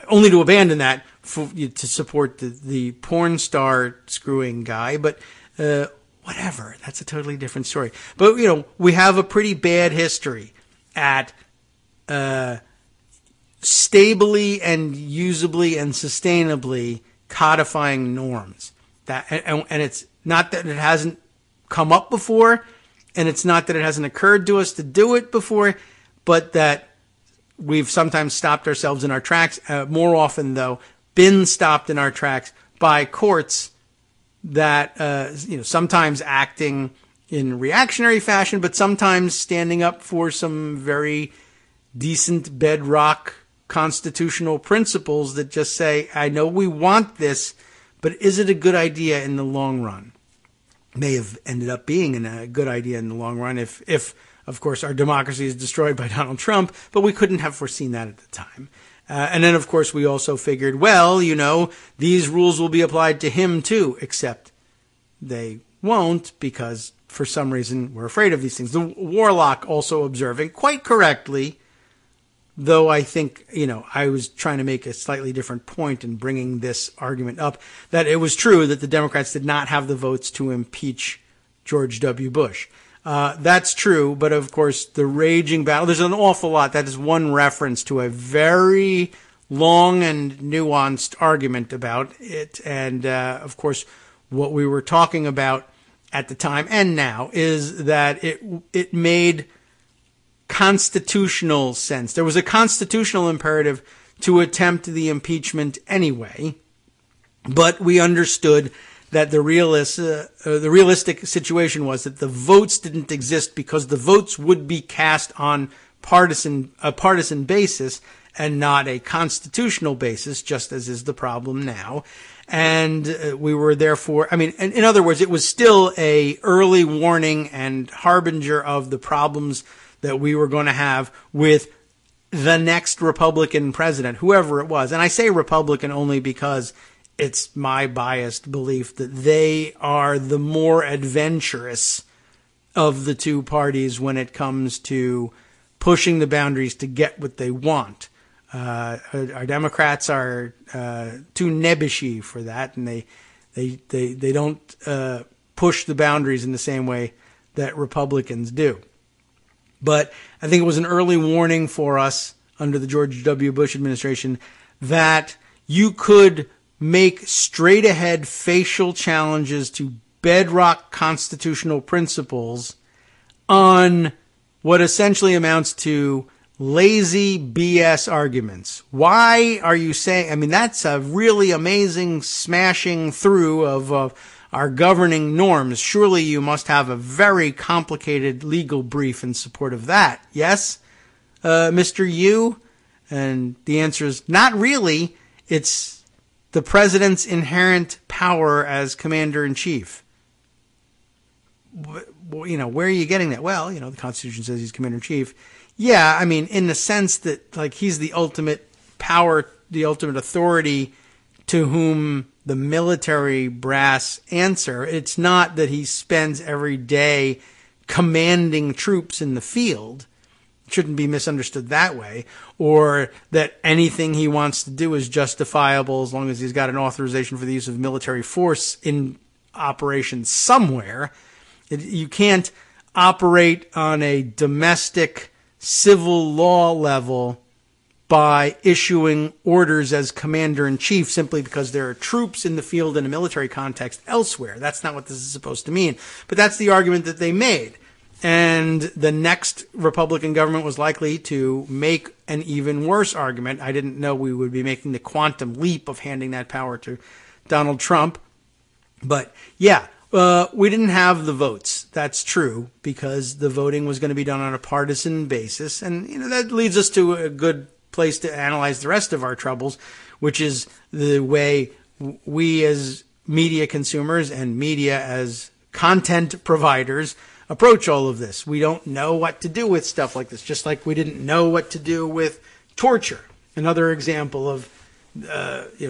only to abandon that to support the porn star screwing guy. But whatever, that's a totally different story. But we have a pretty bad history at stably and usably and sustainably codifying norms. And it's not that it hasn't come up before, and it's not that it hasn't occurred to us to do it before, but that we've sometimes stopped ourselves in our tracks, more often, though, been stopped in our tracks by courts that, sometimes acting in reactionary fashion, but sometimes standing up for some very decent bedrock constitutional principles that just say, I know we want this, but is it a good idea in the long run? May have ended up being a good idea in the long run if of course, our democracy is destroyed by Donald Trump, but we couldn't have foreseen that at the time. And then, of course, we also figured, well, these rules will be applied to him too, except they won't because for some reason we're afraid of these things. The Warlock also observing, quite correctly, though I think, I was trying to make a slightly different point in bringing this argument up, that it was true that the Democrats did not have the votes to impeach George W. Bush. That's true, but of course, the raging battle, there's an awful lot. That is one reference to a very long and nuanced argument about it. And, of course, what we were talking about at the time and now is that it made constitutional sense. There was a constitutional imperative to attempt the impeachment anyway, but we understood that the realistic situation was that the votes didn't exist because the votes would be cast on a partisan basis and not a constitutional basis, just as is the problem now. And we were therefore, in other words, it was still a early warning and harbinger of the problems that we were going to have with the next Republican president, whoever it was. And I say Republican only because it's my biased belief that they are the more adventurous of the two parties when it comes to pushing the boundaries to get what they want. Our Democrats are too nebbishy for that, and they don't push the boundaries in the same way that Republicans do. But I think it was an early warning for us under the George W. Bush administration that you could make straight-ahead facial challenges to bedrock constitutional principles on what essentially amounts to lazy BS arguments. Why are you saying, that's a really amazing smashing through of our governing norms. Surely you must have a very complicated legal brief in support of that. Yes, Mr. Yu? And the answer is not really. It's the president's inherent power as commander-in-chief. Where are you getting that? Well, the Constitution says he's commander-in-chief. Yeah, in the sense that, he's the ultimate power, the ultimate authority to whom the military brass answer. It's not that he spends every day commanding troops in the field. It shouldn't be misunderstood that way. Or that anything he wants to do is justifiable as long as he's got an authorization for the use of military force in operation somewhere. You can't operate on a domestic civil law level by issuing orders as commander-in-chief simply because there are troops in the field in a military context elsewhere. That's not what this is supposed to mean. But that's the argument that they made. And the next Republican government was likely to make an even worse argument. I didn't know we would be making the quantum leap of handing that power to Donald Trump. But yeah, we didn't have the votes. That's true, because the voting was going to be done on a partisan basis. And that leads us to a good place to analyze the rest of our troubles, which is the way we as media consumers and media as content providers approach all of this. We don't know what to do with stuff like this, just like we didn't know what to do with torture. Another example of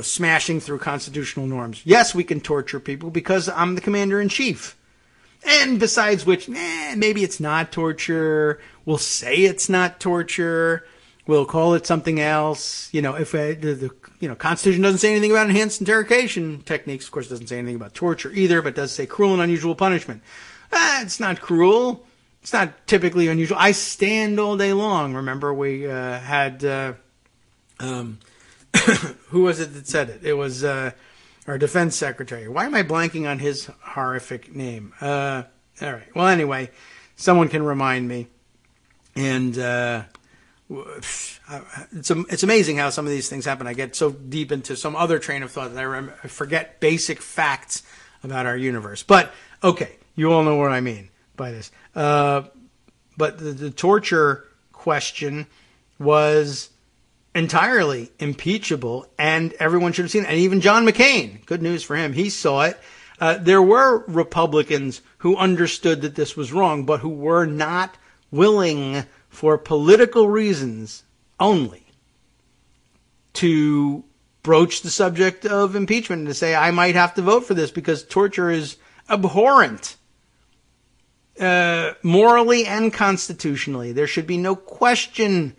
smashing through constitutional norms. Yes, we can torture people because I'm the commander-in-chief. And besides which, maybe it's not torture. We'll say it's not torture. We'll call it something else. If the Constitution doesn't say anything about enhanced interrogation techniques, of course, it doesn't say anything about torture either, but it does say cruel and unusual punishment. It's not cruel. It's not typically unusual. I stand all day long. Remember, we had who was it that said it? It was our defense secretary. Why am I blanking on his horrific name? All right. Well, anyway, someone can remind me. And it's amazing how some of these things happen. I get so deep into some other train of thought that I forget basic facts about our universe. But, okay, you all know what I mean by this. But the torture question was entirely impeachable, and everyone should have seen it. And even John McCain, good news for him, he saw it. There were Republicans who understood that this was wrong, but who were not willing, for political reasons only, to broach the subject of impeachment and to say, I might have to vote for this because torture is abhorrent, morally and constitutionally. There should be no question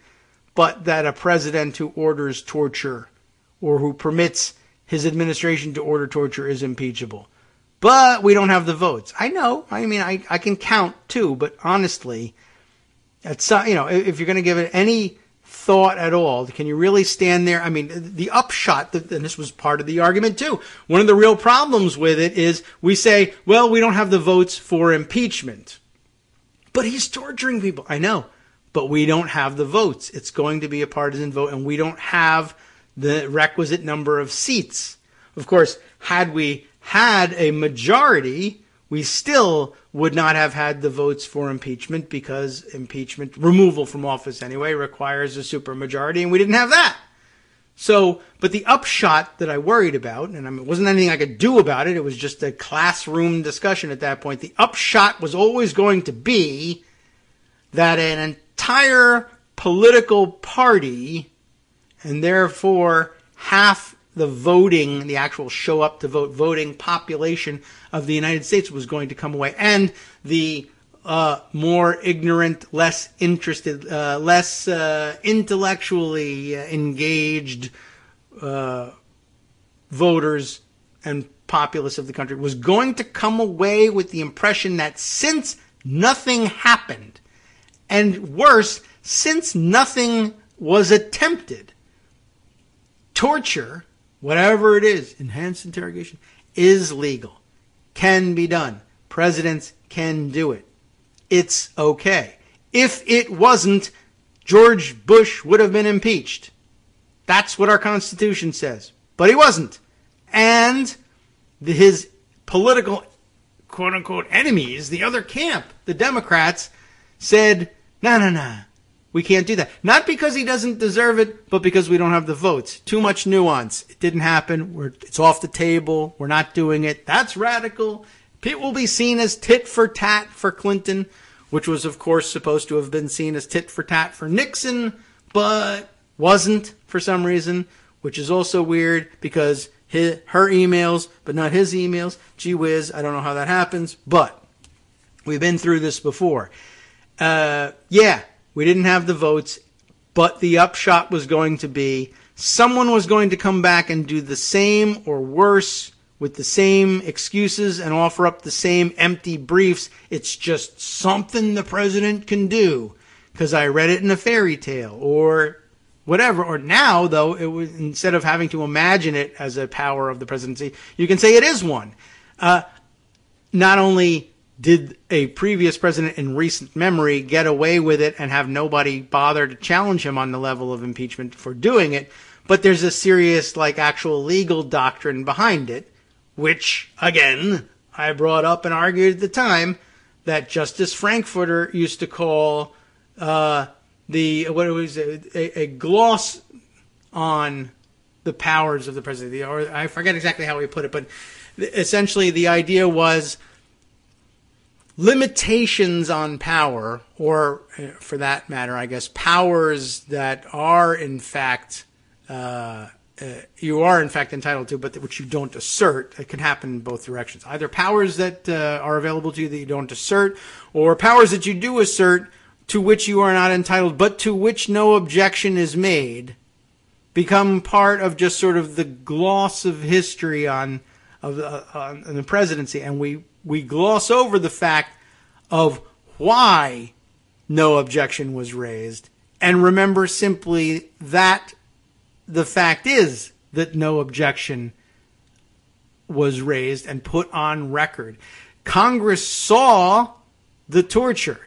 but that a president who orders torture or who permits his administration to order torture is impeachable. But we don't have the votes. I know. I mean, I can count too, but honestly, if you're going to give it any thought at all, can you really stand there? I mean, the upshot, and this was part of the argument too, one of the real problems with it is we say, well, we don't have the votes for impeachment. But he's torturing people. I know. But we don't have the votes. It's going to be a partisan vote, and we don't have the requisite number of seats. Of course, had we had a majority, we still would not have had the votes for impeachment, because impeachment, removal from office anyway, requires a supermajority, and we didn't have that. So, but the upshot that I worried about, and it wasn't anything I could do about it, it was just a classroom discussion at that point. The upshot was always going to be that an entire political party, and therefore half the voting, the actual show up to vote voting population of the United States was going to come away. And the more ignorant, less interested, less intellectually engaged voters and populace of the country was going to come away with the impression that since nothing happened, and worse, since nothing was attempted, torture, whatever it is, enhanced interrogation, is legal, can be done. Presidents can do it. It's okay. If it wasn't, George Bush would have been impeached. That's what our Constitution says. But he wasn't. And his political, quote-unquote, enemies, the other camp, the Democrats, said, no, we can't do that. Not because he doesn't deserve it, but because we don't have the votes. Too much nuance. It didn't happen. It's off the table. We're not doing it. That's radical. It will be seen as tit for tat for Clinton, which was, of course, supposed to have been seen as tit for tat for Nixon, but wasn't for some reason, which is also weird because her emails, but not his emails. Gee whiz, I don't know how that happens, but we've been through this before. We didn't have the votes, but the upshot was going to be someone was going to come back and do the same or worse with the same excuses and offer up the same empty briefs. It's just something the president can do because I read it in a fairy tale or whatever. Or now, though, it was, instead of having to imagine it as a power of the presidency, you can say it is one. Not only did a previous president in recent memory get away with it and have nobody bother to challenge him on the level of impeachment for doing it, but there's a serious, actual legal doctrine behind it, which, again, I brought up and argued at the time that Justice Frankfurter used to call a gloss on the powers of the president. Or I forget exactly how he put it, but essentially the idea was limitations on power, or for that matter, I guess, powers that are in fact you are in fact entitled to, but which you don't assert. It can happen in both directions. Either powers that are available to you that you don't assert, or powers that you do assert to which you are not entitled, but to which no objection is made, become part of just sort of the gloss of history on the presidency, and we gloss over the fact of why no objection was raised, and remember simply that the fact is that no objection was raised and put on record. Congress saw the torture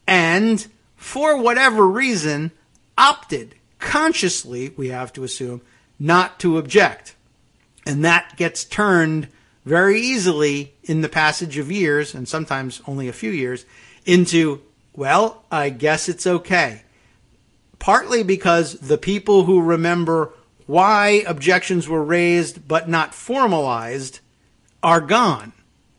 and, for whatever reason, opted consciously, we have to assume, not to object. And that gets turned very easily in the passage of years, and sometimes only a few years, into, well, I guess it's okay. Partly because the people who remember why objections were raised but not formalized are gone.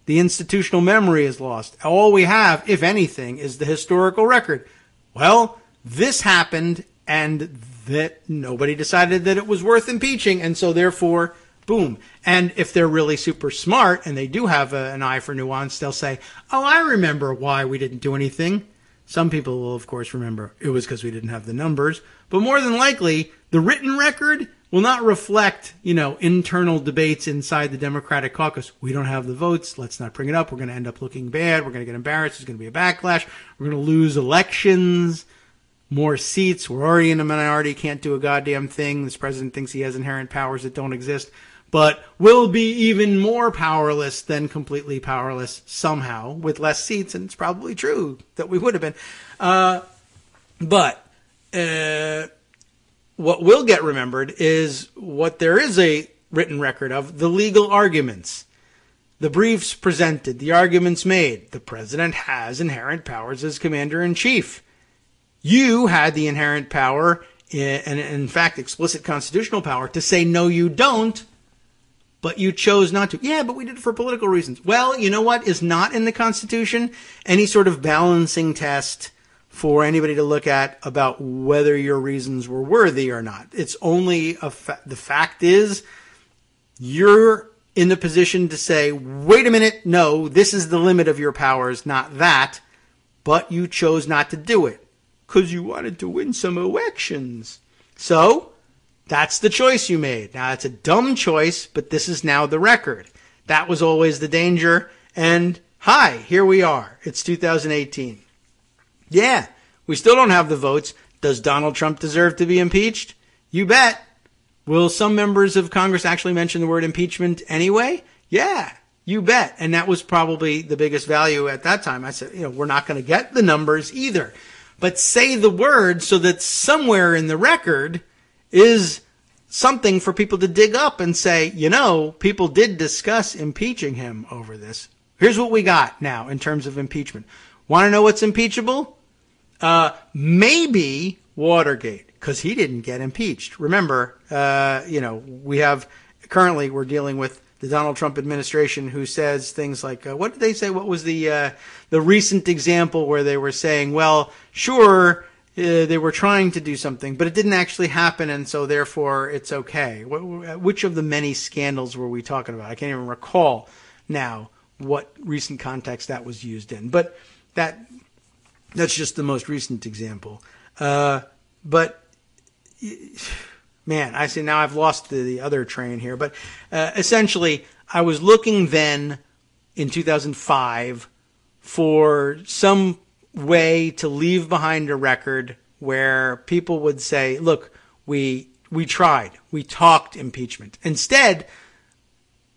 The institutional memory is lost. All we have, if anything, is the historical record. Well, this happened, and that nobody decided that it was worth impeaching, and so therefore, boom. And if they're really super smart and they do have an eye for nuance, they'll say, oh, I remember why we didn't do anything. Some people will, of course, remember it was because we didn't have the numbers. But more than likely, the written record will not reflect, internal debates inside the Democratic caucus. We don't have the votes. Let's not bring it up. We're going to end up looking bad. We're going to get embarrassed. There's going to be a backlash. We're going to lose elections, more seats. We're already in a minority. Can't do a goddamn thing. This president thinks he has inherent powers that don't exist, but will be even more powerless than completely powerless somehow with less seats. And it's probably true that we would have been. But what will get remembered is what there is a written record of, the legal arguments, the briefs presented, the arguments made. The president has inherent powers as commander-in-chief. You had the inherent power, and in fact explicit constitutional power, to say no you don't, but you chose not to. Yeah, but we did it for political reasons. Well, you know what is not in the Constitution? Any sort of balancing test for anybody to look at about whether your reasons were worthy or not. It's only the fact is you're in the position to say, wait a minute, no, this is the limit of your powers, not that, but you chose not to do it because you wanted to win some elections. So that's the choice you made. Now, it's a dumb choice, but this is now the record. That was always the danger. And hi, here we are. It's 2018. Yeah, we still don't have the votes. Does Donald Trump deserve to be impeached? You bet. Will some members of Congress actually mention the word impeachment anyway? Yeah, you bet. And that was probably the biggest value at that time. I said, we're not going to get the numbers either. But say the word so that somewhere in the record is something for people to dig up and say, people did discuss impeaching him over this. Here's what we got now in terms of impeachment. Want to know what's impeachable? Maybe Watergate, because he didn't get impeached. Remember, we're dealing with the Donald Trump administration who says things like, what did they say? What was the recent example where they were saying, well, sure, they were trying to do something, but it didn't actually happen, and so therefore it's okay. Which of the many scandals were we talking about? I can't even recall now what recent context that was used in, but that's just the most recent example. But man, I see now I've lost the other train here. But essentially, I was looking then in 2005 for some way to leave behind a record where people would say, look, we tried. We talked impeachment. Instead,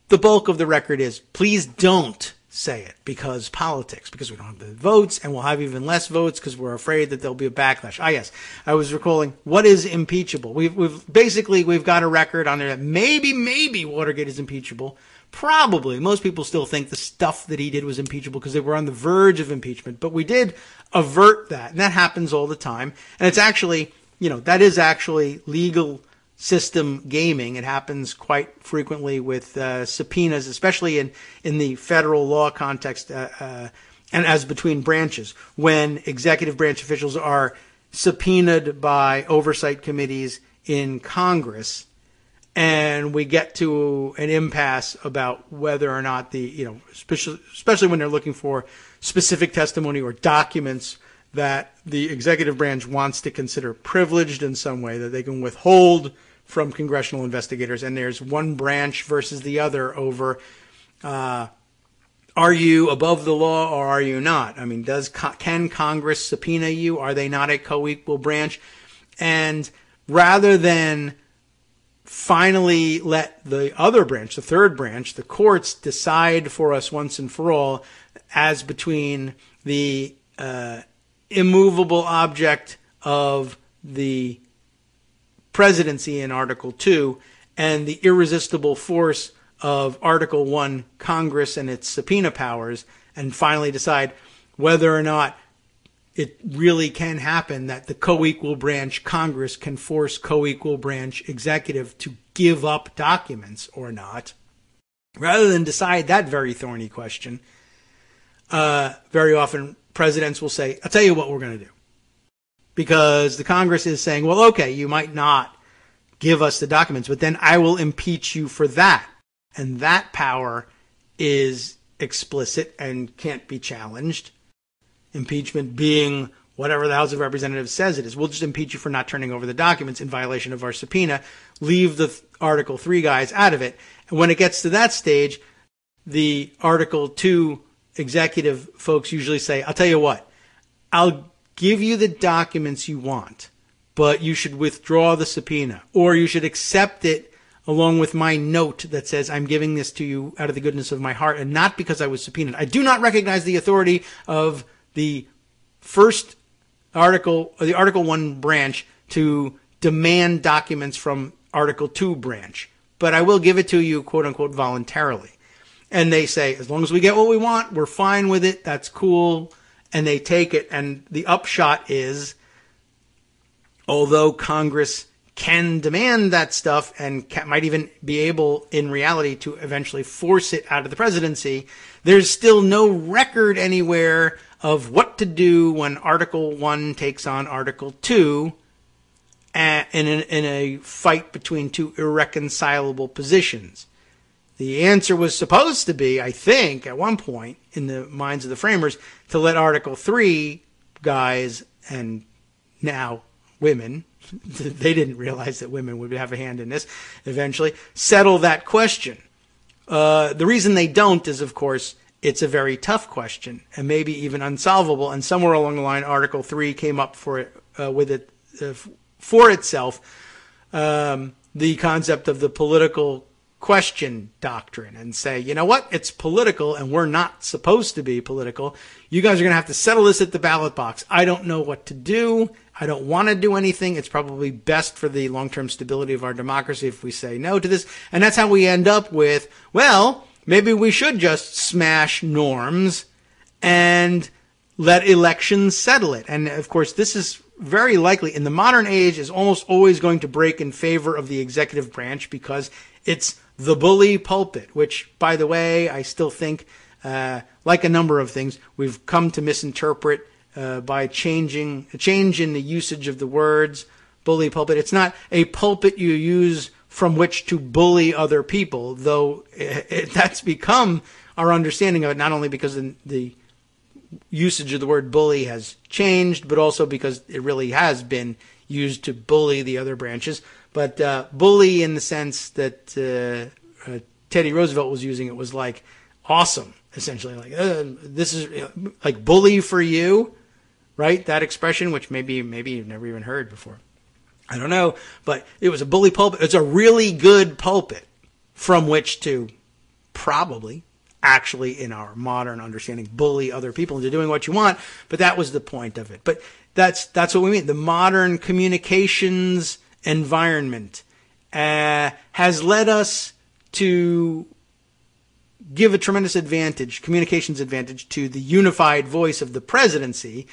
the bulk of the record is, please don't say it because we don't have the votes, and we'll have even less votes because we're afraid that there'll be a backlash. Yes, I was recalling what is impeachable. We've got a record on there that maybe Watergate is impeachable. Probably most people still think the stuff that he did was impeachable because they were on the verge of impeachment, but we did avert that, and that happens all the time. And it's actually, that is actually legal system gaming. It happens quite frequently with subpoenas, especially in the federal law context and as between branches, when executive branch officials are subpoenaed by oversight committees in Congress, and we get to an impasse about whether or not especially when they're looking for specific testimony or documents that the executive branch wants to consider privileged in some way that they can withhold from congressional investigators. And there's one branch versus the other over, are you above the law or are you not? I mean, can Congress subpoena you? Are they not a co-equal branch? And rather than finally let the other branch, the third branch, the courts decide for us once and for all as between the immovable object of the presidency in Article 2 and the irresistible force of Article 1, Congress and its subpoena powers, and finally decide whether or not it really can happen that the co-equal branch Congress can force co-equal branch executive to give up documents or not. Rather than decide that very thorny question, very often presidents will say, I'll tell you what we're going to do. Because the Congress is saying, well, okay, you might not give us the documents, but then I will impeach you for that. And that power is explicit and can't be challenged. Impeachment being whatever the House of Representatives says it is. We'll just impeach you for not turning over the documents in violation of our subpoena. Leave the Article 3 guys out of it. And when it gets to that stage, the Article 2 executive folks usually say, I'll tell you what, I'll give you the documents you want, but you should withdraw the subpoena, or you should accept it along with my note that says I'm giving this to you out of the goodness of my heart and not because I was subpoenaed. I do not recognize the authority of the first article, or the Article 1 branch, to demand documents from Article 2 branch, but I will give it to you, quote unquote, voluntarily. And they say, as long as we get what we want, we're fine with it. That's cool. And they take it. And the upshot is, although Congress can demand that stuff and might even be able in reality to eventually force it out of the presidency, there's still no record anywhere of what to do when Article 1 takes on Article 2 in a fight between two irreconcilable positions. The answer was supposed to be, I think, at one point in the minds of the framers, to let Article 3 guys, and now women, they didn't realize that women would have a hand in this eventually, settle that question. The reason they don't is, of course, it's a very tough question and maybe even unsolvable. And somewhere along the line, Article 3 came up for itself the concept of the political question doctrine, and say, you know what, it's political and we're not supposed to be political. You guys are going to have to settle this at the ballot box. I don't know what to do. I don't want to do anything. It's probably best for the long-term stability of our democracy if we say no to this. And that's how we end up with, well, maybe we should just smash norms and let elections settle it. And of course, this is very likely in the modern age is almost always going to break in favor of the executive branch because it's the bully pulpit, which, by the way, I still think, like a number of things, we've come to misinterpret by a change in the usage of the words bully pulpit. It's not a pulpit you use from which to bully other people, though that's become our understanding of it, not only because the usage of the word bully has changed, but also because it really has been used to bully the other branches. But bully in the sense that Teddy Roosevelt was using it was like awesome, essentially. Like, this is like bully for you, right? That expression, which maybe you've never even heard before. I don't know. But it was a bully pulpit. It's a really good pulpit from which to probably, actually in our modern understanding, bully other people into doing what you want. But that was the point of it. But that's what we mean. The modern communications environment has led us to give a tremendous advantage, communications advantage, to the unified voice of the presidency,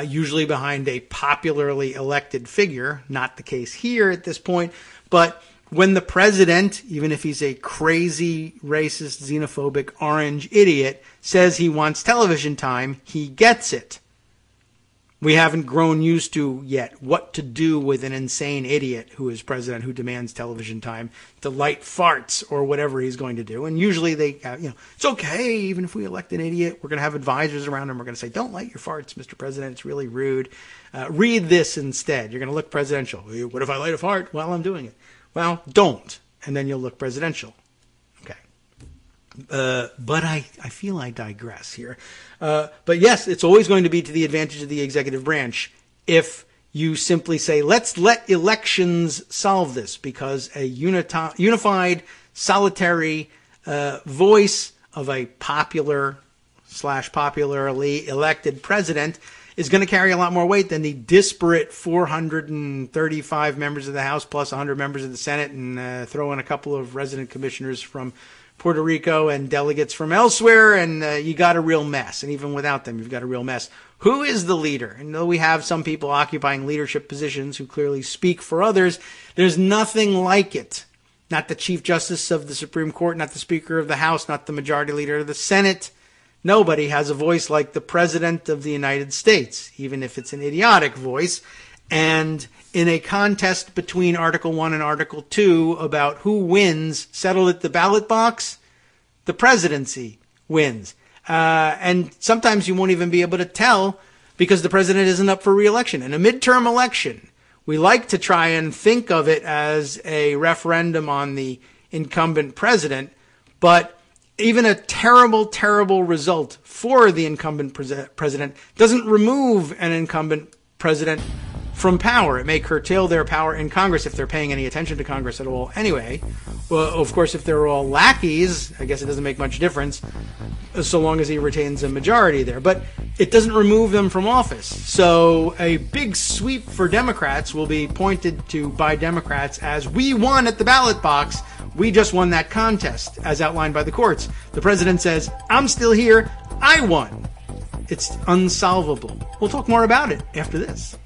usually behind a popularly elected figure. Not the case here at this point, but when the president, even if he's a crazy, racist, xenophobic, orange idiot, says he wants television time, he gets it. We haven't grown used to yet what to do with an insane idiot who is president who demands television time to light farts or whatever he's going to do. And usually they, it's okay, even if we elect an idiot, we're going to have advisors around him. We're going to say, don't light your farts, Mr. President. It's really rude. Read this instead. You're going to look presidential. What if I light a fart while I'm doing it? Well, don't. And then you'll look presidential. But I feel I digress here. But yes, it's always going to be to the advantage of the executive branch if you simply say, let's let elections solve this, because a unified, solitary voice of a popularly elected president is going to carry a lot more weight than the disparate 435 members of the House plus 100 members of the Senate, and throw in a couple of resident commissioners from Puerto Rico and delegates from elsewhere, and you got a real mess. And even without them, you've got a real mess. Who is the leader? And though we have some people occupying leadership positions who clearly speak for others, there's nothing like it. Not the Chief Justice of the Supreme Court, not the Speaker of the House, not the Majority Leader of the Senate. Nobody has a voice like the President of the United States, even if it's an idiotic voice. And in a contest between Article 1 and Article 2 about who wins, settled at the ballot box, the presidency wins. And sometimes you won't even be able to tell because the president isn't up for re-election. In a midterm election, we like to try and think of it as a referendum on the incumbent president, but even a terrible, terrible result for the incumbent president doesn't remove an incumbent president from power. It may curtail their power in Congress if they're paying any attention to Congress at all anyway. Well, of course, if they're all lackeys, I guess it doesn't make much difference so long as he retains a majority there. But it doesn't remove them from office. So a big sweep for Democrats will be pointed to by Democrats as, we won at the ballot box. We just won that contest, as outlined by the courts. The president says, I'm still here. I won. It's unsolvable. We'll talk more about it after this.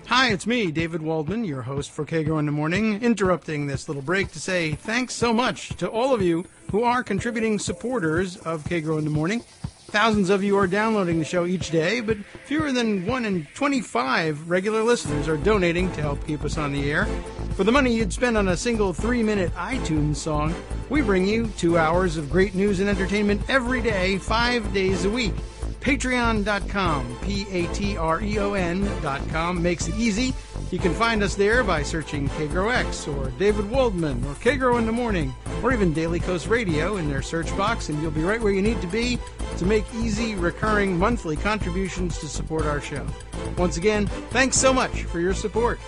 Hi, it's me, David Waldman, your host for Kagro in the Morning, interrupting this little break to say thanks so much to all of you who are contributing supporters of Kagro in the Morning. Thousands of you are downloading the show each day, but fewer than 1 in 25 regular listeners are donating to help keep us on the air. For the money you'd spend on a single 3-minute iTunes song, we bring you 2 hours of great news and entertainment every day, 5 days a week. Patreon.com, Patreon.com makes it easy. You can find us there by searching Kagro X or David Waldman or Kagro in the Morning or even Daily Coast Radio in their search box, and you'll be right where you need to be to make easy, recurring monthly contributions to support our show. Once again, thanks so much for your support.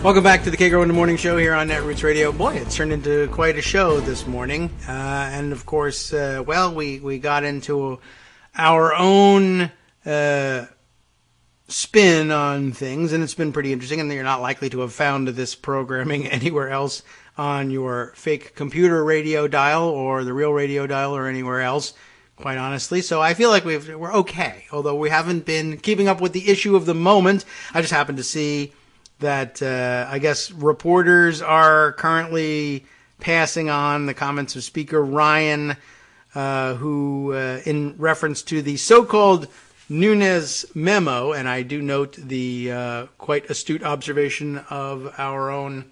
Welcome back to the Kagro in the Morning show here on Netroots Radio. Boy, it's turned into quite a show this morning. And of course, we got into our own spin on things, and it's been pretty interesting, and you're not likely to have found this programming anywhere else on your fake computer radio dial or the real radio dial or anywhere else, quite honestly. So I feel like we're okay, although we haven't been keeping up with the issue of the moment. I just happened to see that I guess reporters are currently passing on the comments of Speaker Ryan, who, in reference to the so-called Nunes memo, and I do note the quite astute observation of our own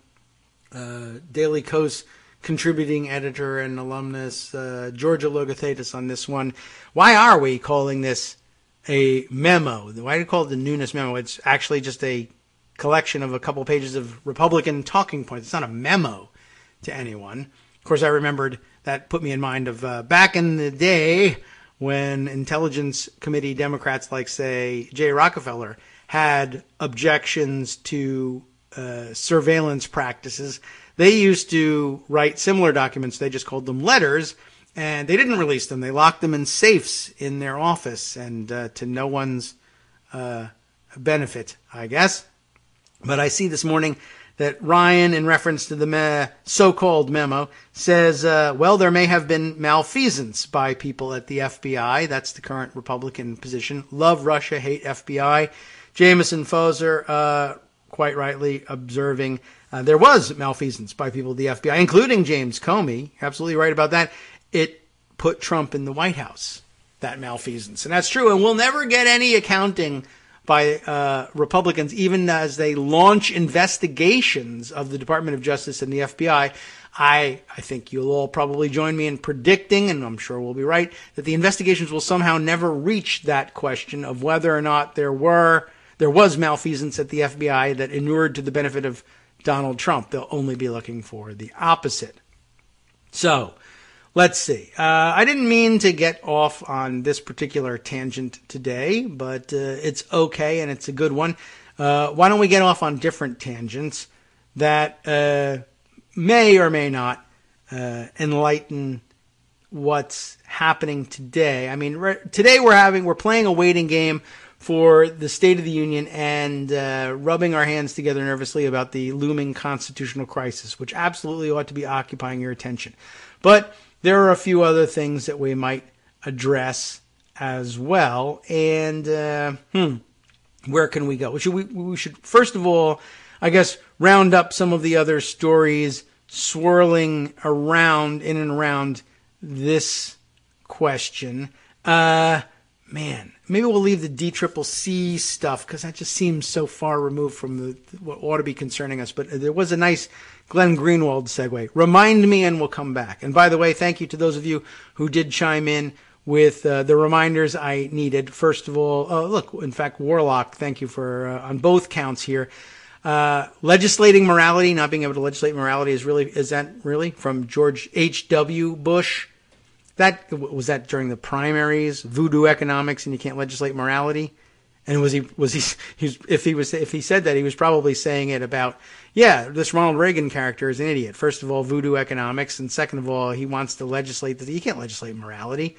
Daily Coast contributing editor and alumnus, Georgia Logothetis, on this one. Why are we calling this a memo? Why do we call it the Nunes memo? It's actually just a collection of a couple pages of Republican talking points. It's not a memo to anyone. Of course, I remembered that put me in mind of back in the day when Intelligence Committee Democrats like, say, Jay Rockefeller had objections to surveillance practices. They used to write similar documents. They just called them letters, and they didn't release them. They locked them in safes in their office, and to no one's benefit, I guess. But I see this morning that Ryan, in reference to the so-called memo, says, well, there may have been malfeasance by people at the FBI. That's the current Republican position. Love Russia, hate FBI. Jameson Foser, quite rightly observing, there was malfeasance by people at the FBI, including James Comey. Absolutely right about that. It put Trump in the White House, that malfeasance. And that's true. And we'll never get any accounting by Republicans, even as they launch investigations of the Department of Justice and the FBI. I think you'll all probably join me in predicting, and I'm sure we'll be right, that the investigations will somehow never reach that question of whether or not there was malfeasance at the FBI that inured to the benefit of Donald Trump. They'll only be looking for the opposite. So, let's see. I didn't mean to get off on this particular tangent today, but it's okay, and it's a good one. Why don't we get off on different tangents that may or may not enlighten what's happening today? I mean, today we're playing a waiting game for the State of the Union and rubbing our hands together nervously about the looming constitutional crisis, which absolutely ought to be occupying your attention. But there are a few other things that we might address as well. And where can we go? We should first of all, I guess, round up some of the other stories swirling around in and around this question. man, maybe we'll leave the DCCC stuff because that just seems so far removed from what ought to be concerning us. But there was a nice Glenn Greenwald segue. Remind me and we'll come back. And by the way, thank you to those of you who did chime in with the reminders I needed. First of all, look, in fact, Warlock, thank you for on both counts here. Legislating morality, not being able to legislate morality is that really from George H.W. Bush? That was that during the primaries, voodoo economics, and you can't legislate morality. And if he said that, he was probably saying it about, yeah, this Ronald Reagan character is an idiot. First of all, voodoo economics, and second of all, he wants to legislate that you can't legislate morality.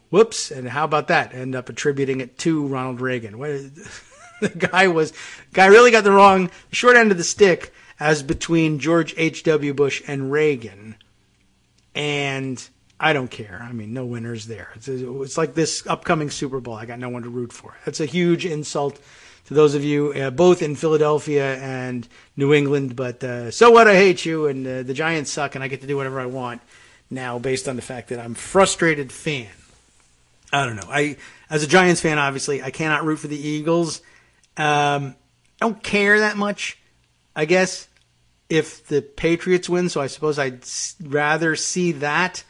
Whoops! And how about that? End up attributing it to Ronald Reagan. The guy really got the short end of the stick as between George H.W. Bush and Reagan, and I don't care. I mean, no winners there. It's like this upcoming Super Bowl. I got no one to root for. That's a huge insult to those of you, both in Philadelphia and New England. But so what? I hate you, and the Giants suck, and I get to do whatever I want now based on the fact that I'm a frustrated fan. I don't know. As a Giants fan, obviously, I cannot root for the Eagles. I don't care that much, I guess, if the Patriots win. So I suppose I'd rather see that.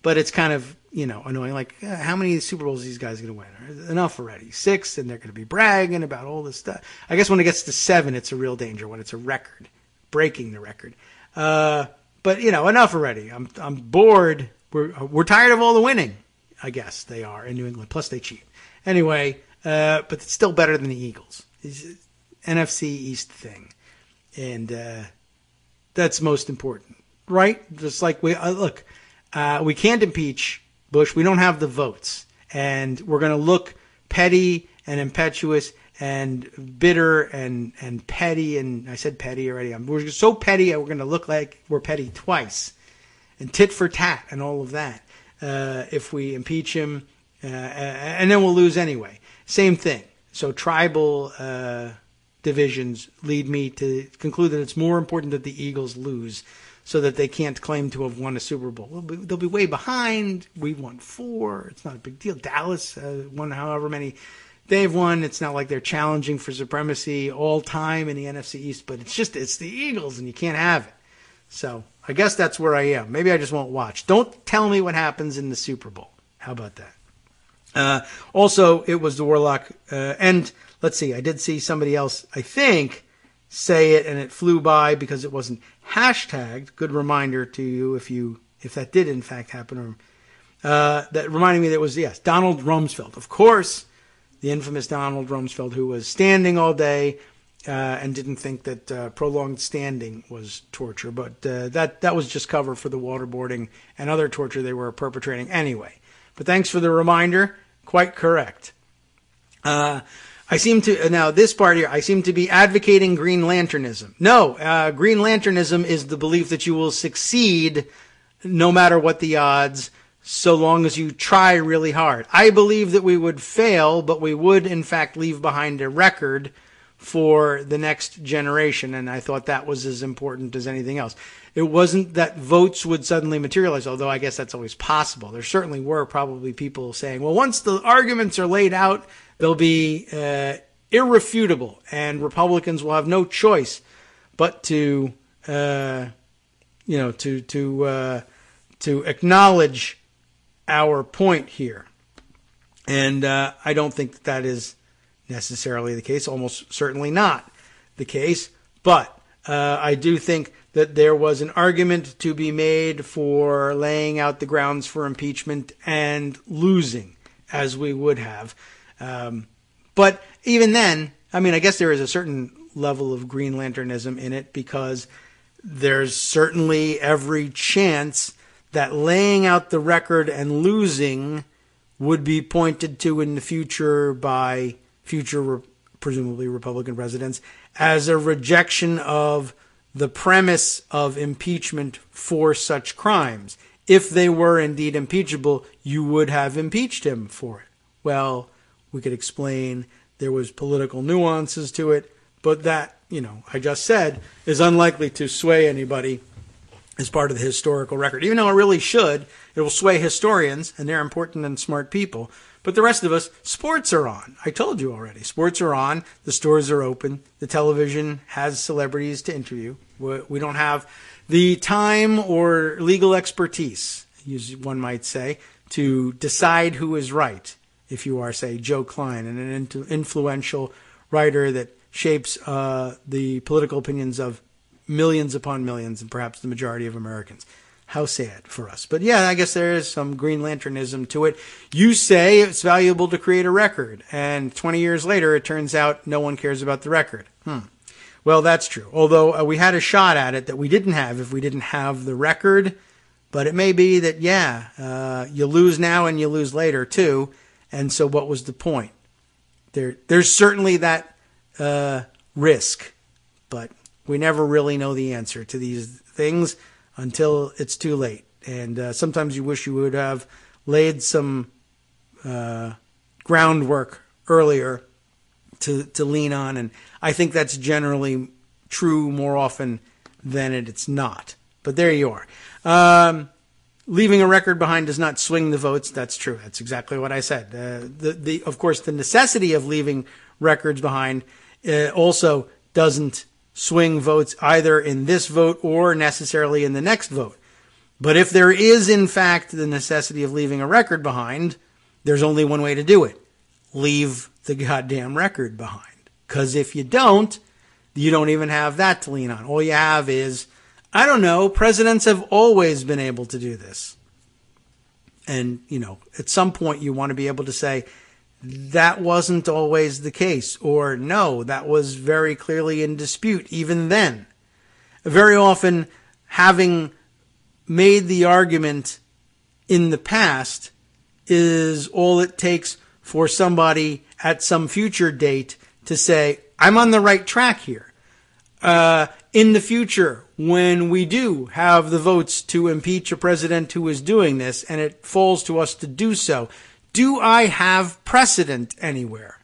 But it's kind of, annoying. Like, how many Super Bowls are these guys going to win? Enough already. 6, and they're going to be bragging about all this stuff. I guess when it gets to 7, it's a real danger, when it's a record, breaking the record. But, enough already. I'm bored. We're tired of all the winning, I guess they are in New England. Plus, they cheat. Anyway, but it's still better than the Eagles. It's NFC East thing. And that's most important, right? Just like we can't impeach Bush. We don't have the votes. And we're going to look petty and impetuous and bitter and petty. And I said petty already. We're so petty, we're going to look like we're petty twice. And tit for tat and all of that. If we impeach him, and then we'll lose anyway. Same thing. So tribal divisions lead me to conclude that it's more important that the Eagles lose so that they can't claim to have won a Super Bowl. They'll be way behind. We won 4. It's not a big deal. Dallas won however many they've won. It's not like they're challenging for supremacy all time in the NFC East, but it's the Eagles, and you can't have it. So I guess that's where I am. Maybe I just won't watch. Don't tell me what happens in the Super Bowl. How about that? Also, it was the Warlock. And let's see, I did see somebody else, I think, say it, and it flew by because it wasn't hashtagged. Good reminder to you if that did in fact happen. That reminded me that it was, yes, Donald Rumsfeld. Of course, the infamous Donald Rumsfeld, who was standing all day and didn't think that prolonged standing was torture. But that was just cover for the waterboarding and other torture they were perpetrating anyway. But thanks for the reminder. Quite correct. Now this part here, I seem to be advocating Green Lanternism. No, Green Lanternism is the belief that you will succeed no matter what the odds, so long as you try really hard. I believe that we would fail, but we would in fact leave behind a record for the next generation, and I thought that was as important as anything else. It wasn't that votes would suddenly materialize, although I guess that's always possible. There certainly were probably people saying, well, once the arguments are laid out, they'll be irrefutable, and Republicans will have no choice but to acknowledge our point here. And I don't think that is necessarily the case, almost certainly not the case. But I do think that there was an argument to be made for laying out the grounds for impeachment and losing, as we would have. But even then, I mean, I guess there is a certain level of Green Lanternism in it, because there's certainly every chance that laying out the record and losing would be pointed to in the future by future, presumably Republican presidents, as a rejection of the premise of impeachment for such crimes. If they were indeed impeachable, you would have impeached him for it. Well, we could explain there was political nuances to it, but that, I just said, is unlikely to sway anybody as part of the historical record. Even though it really should, it will sway historians, and they're important and smart people. But the rest of us, sports are on. I told you already. Sports are on. The stores are open. The television has celebrities to interview. We don't have the time or legal expertise, as one might say, to decide who is right. If you are, say, Joe Klein, and an influential writer that shapes the political opinions of millions upon millions, and perhaps the majority of Americans. How sad for us. But yeah, I guess there is some Green Lanternism to it. You say it's valuable to create a record, and 20 years later, it turns out no one cares about the record. Well, that's true. Although we had a shot at it that we didn't have if we didn't have the record. But it may be that, you lose now and you lose later, too. And so what was the point? There's certainly that risk, but we never really know the answer to these things until it's too late. And sometimes you wish you would have laid some groundwork earlier to lean on. And I think that's generally true more often than it's not. But there you are. Leaving a record behind does not swing the votes. That's true. That's exactly what I said. Of course, the necessity of leaving records behind also doesn't swing votes either in this vote or necessarily in the next vote. But if there is, in fact, the necessity of leaving a record behind, there's only one way to do it. Leave the goddamn record behind. Because if you don't even have that to lean on. All you have is, I don't know, presidents have always been able to do this. And, at some point you want to be able to say, that wasn't always the case, or no, that was very clearly in dispute even then. Very often, having made the argument in the past is all it takes for somebody at some future date to say, I'm on the right track here. In the future, when we do have the votes to impeach a president who is doing this, and it falls to us to do so, do I have precedent anywhere?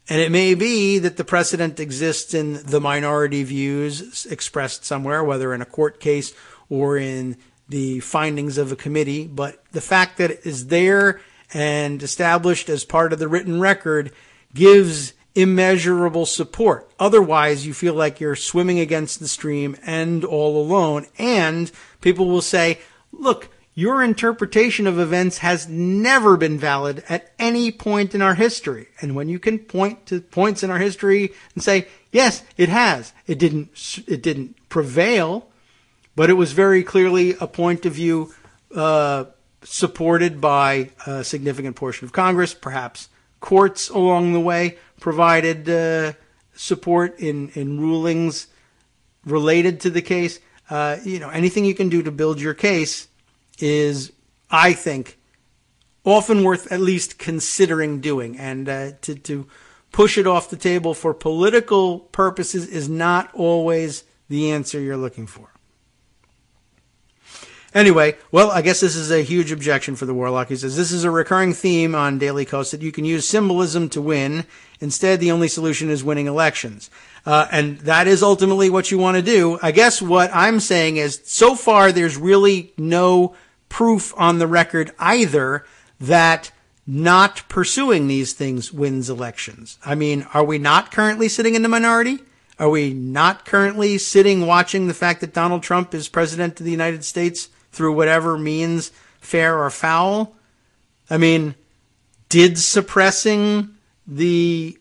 And it may be that the precedent exists in the minority views expressed somewhere, whether in a court case or in the findings of a committee. But the fact that it is there and established as part of the written record gives immeasurable support. Otherwise, you feel like you're swimming against the stream and all alone. And people will say, look, your interpretation of events has never been valid at any point in our history. And when you can point to points in our history and say, yes, it has. It didn't prevail, but it was very clearly a point of view supported by a significant portion of Congress. Perhaps courts along the way provided support in rulings related to the case. Anything you can do to build your case is, I think, often worth at least considering doing. And to push it off the table for political purposes is not always the answer you're looking for. Anyway, well, I guess this is a huge objection for the Warlock. He says, this is a recurring theme on Daily Kos that you can use symbolism to win. Instead, the only solution is winning elections. And that is ultimately what you want to do. I guess what I'm saying is, so far, there's really no proof on the record either that not pursuing these things wins elections. I mean, are we not currently sitting in the minority? Are we not currently sitting watching the fact that Donald Trump is president of the United States through whatever means, fair or foul? I mean, did suppressing the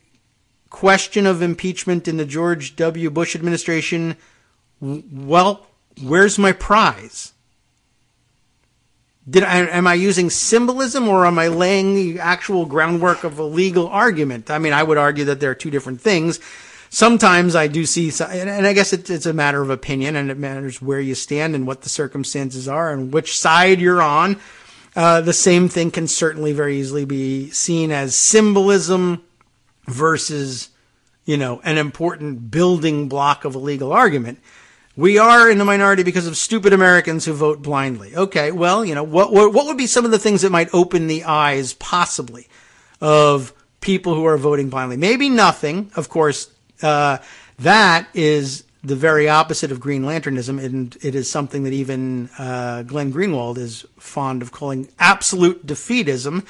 question of impeachment in the George W. Bush administration, well, where's my prize? Am I using symbolism, or am I laying the actual groundwork of a legal argument? I mean, I would argue that there are two different things. Sometimes I do see, and I guess it's a matter of opinion, and it matters where you stand and what the circumstances are and which side you're on. The same thing can certainly very easily be seen as symbolism versus, an important building block of a legal argument. We are in the minority because of stupid Americans who vote blindly. Okay, well, what would be some of the things that might open the eyes, possibly, of people who are voting blindly? Maybe nothing, of course. That is the very opposite of Green Lanternism, and it is something that even Glenn Greenwald is fond of calling absolute defeatism.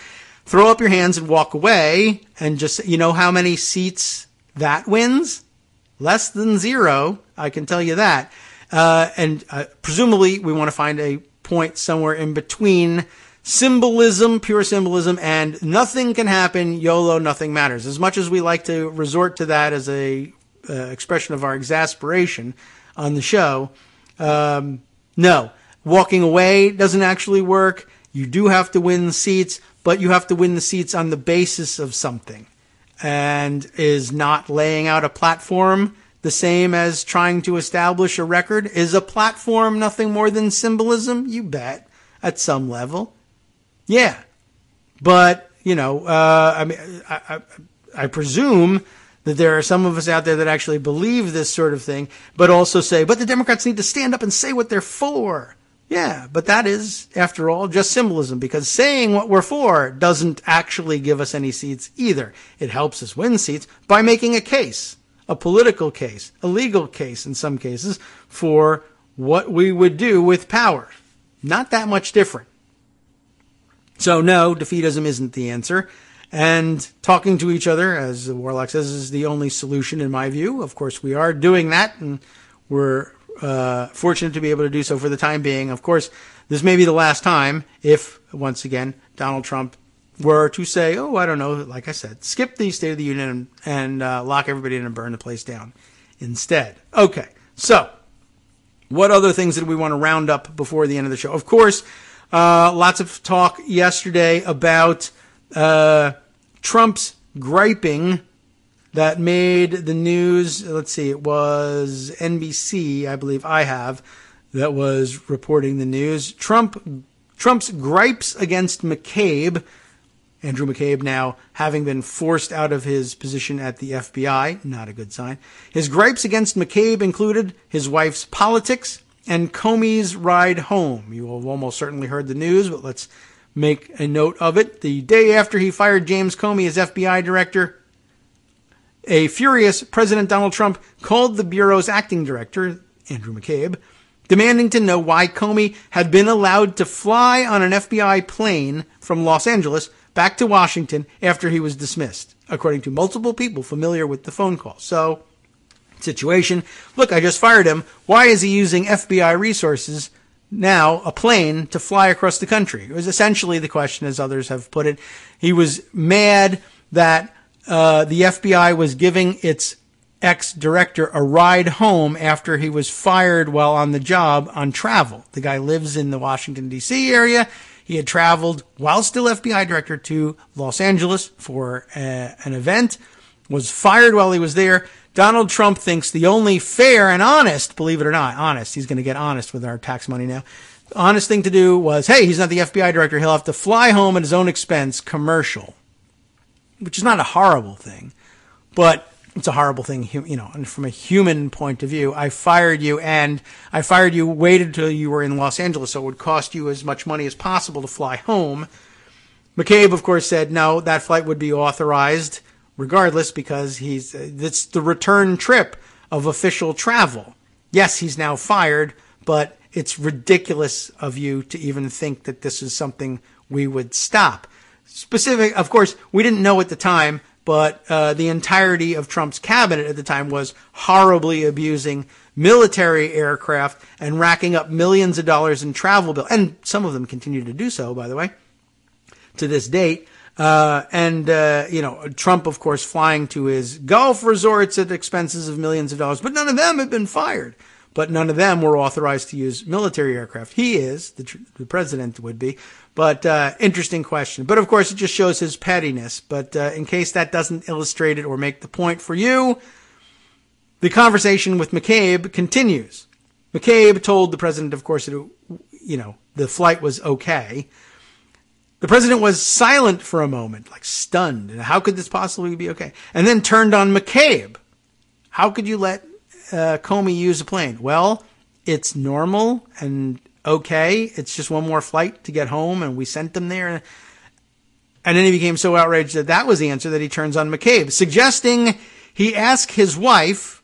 Throw up your hands and walk away, and just, you know how many seats that wins? Less than 0, I can tell you that. And presumably we want to find a point somewhere in between symbolism, pure symbolism, and nothing can happen, YOLO, nothing matters. As much as we like to resort to that as a expression of our exasperation on the show, no. Walking away doesn't actually work. You do have to win seats, but you have to win the seats on the basis of something. And is not laying out a platform the same as trying to establish a record? Is a platform nothing more than symbolism? You bet. At some level. Yeah. But, I mean, I presume that there are some of us out there that actually believe this sort of thing, but also say, but the Democrats need to stand up and say what they're for. Yeah, but that is, after all, just symbolism, because saying what we're for doesn't actually give us any seats either. It helps us win seats by making a case, a political case, a legal case in some cases, for what we would do with power. Not that much different. So no, defeatism isn't the answer. And talking to each other, as Warlock says, is the only solution in my view. Of course, we are doing that, and we're fortunate to be able to do so for the time being. Of course, this may be the last time if, once again, Donald Trump were to say, oh, I don't know, like I said, skip the State of the Union and lock everybody in and burn the place down instead. Okay, so what other things did we want to round up before the end of the show? Of course, lots of talk yesterday about Trump's griping that made the news. Let's see, it was NBC, I believe I have, that was reporting the news. Trump's gripes against McCabe, Andrew McCabe now having been forced out of his position at the FBI, not a good sign. His gripes against McCabe included his wife's politics and Comey's ride home. You have almost certainly heard the news, but let's make a note of it. The day after he fired James Comey as FBI director, a furious President Donald Trump called the Bureau's acting director, Andrew McCabe, demanding to know why Comey had been allowed to fly on an FBI plane from Los Angeles back to Washington after he was dismissed, according to multiple people familiar with the phone call. So, situation, look, I just fired him. Why is he using FBI resources now, a plane, to fly across the country? It was essentially the question, as others have put it. He was mad that the FBI was giving its ex-director a ride home after he was fired while on the job on travel. The guy lives in the Washington, D.C. area. He had traveled while still FBI director to Los Angeles for an event, was fired while he was there. Donald Trump thinks the only fair and honest, believe it or not, honest, he's going to get honest with our tax money now, the honest thing to do was, hey, he's not the FBI director, he'll have to fly home at his own expense, commercial. Which is not a horrible thing, but it's a horrible thing, and from a human point of view. I fired you, waited till you were in Los Angeles, so it would cost you as much money as possible to fly home. McCabe, of course, said no, that flight would be authorized regardless because it's the return trip of official travel. Yes, he's now fired, but it's ridiculous of you to even think that this is something we would stop. Specific, of course, we didn't know at the time, but the entirety of Trump's cabinet at the time was horribly abusing military aircraft and racking up millions of dollars in travel bills. And some of them continue to do so, by the way, to this date. Trump, of course, flying to his golf resorts at expenses of millions of dollars, but none of them have been fired. But none of them were authorized to use military aircraft. He is, the president would be. But interesting question. But, of course, it just shows his pettiness. But in case that doesn't illustrate it or make the point for you, the conversation with McCabe continues. McCabe told the president, of course, that, the flight was okay. The president was silent for a moment, like stunned. How could this possibly be okay? And then turned on McCabe. How could you let Comey use a plane? Well, it's normal and okay. It's just one more flight to get home, and we sent them there. And then he became so outraged that that was the answer that he turns on McCabe, suggesting he ask his wife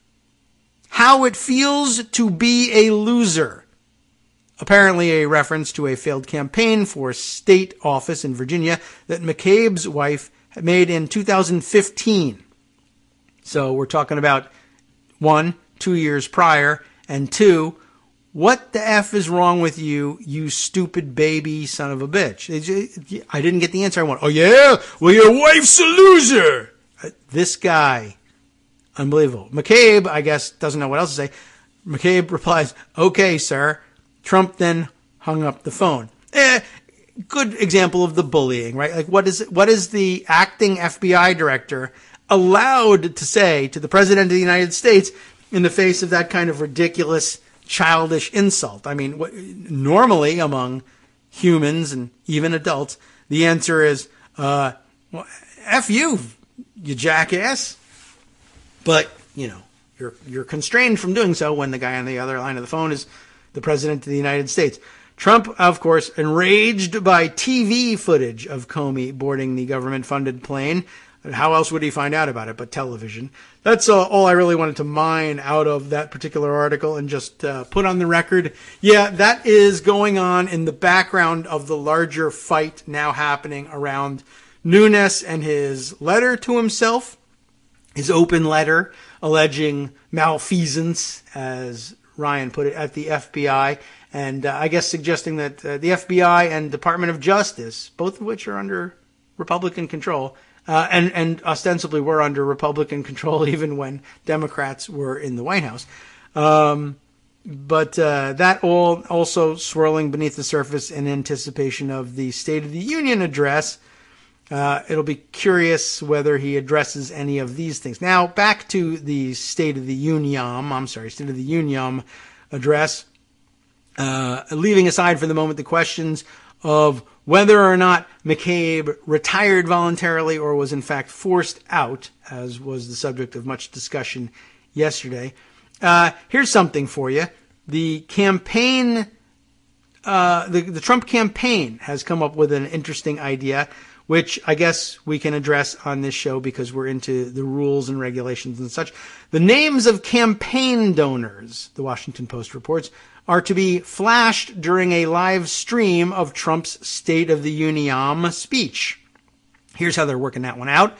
how it feels to be a loser. Apparently a reference to a failed campaign for state office in Virginia that McCabe's wife had made in 2015. So we're talking about 1, 2 years prior, and 2, what the F is wrong with you, you stupid baby son of a bitch? I didn't get the answer I want. Oh yeah? Well, your wife's a loser. This guy, unbelievable. McCabe, I guess, doesn't know what else to say. McCabe replies, okay, sir. Trump then hung up the phone. Good example of the bullying, right? Like, what is the acting FBI director allowed to say to the President of the United States in the face of that kind of ridiculous, childish insult? I mean, normally among humans and even adults, the answer is, well, F you jackass. But, you're constrained from doing so when the guy on the other line of the phone is the President of the United States. Trump, of course, enraged by TV footage of Comey boarding the government-funded plane. How else would he find out about it but television? That's all I really wanted to mine out of that particular article and just put on the record. Yeah, that is going on in the background of the larger fight now happening around Nunes and his letter to himself, his open letter alleging malfeasance, as Ryan put it, at the FBI, and I guess suggesting that the FBI and Department of Justice, both of which are under Republican control, and ostensibly were under Republican control even when Democrats were in the White House. But that all also swirling beneath the surface in anticipation of the State of the Union address. It'll be curious whether he addresses any of these things. Now, back to the State of the Union address, leaving aside for the moment the questions of whether or not McCabe retired voluntarily or was in fact forced out, as was the subject of much discussion yesterday. Here's something for you. The campaign, the Trump campaign has come up with an interesting idea, which I guess we can address on this show because we're into the rules and regulations and such. The names of campaign donors, the Washington Post reports, are to be flashed during a live stream of Trump's State of the Union speech. Here's how they're working that one out.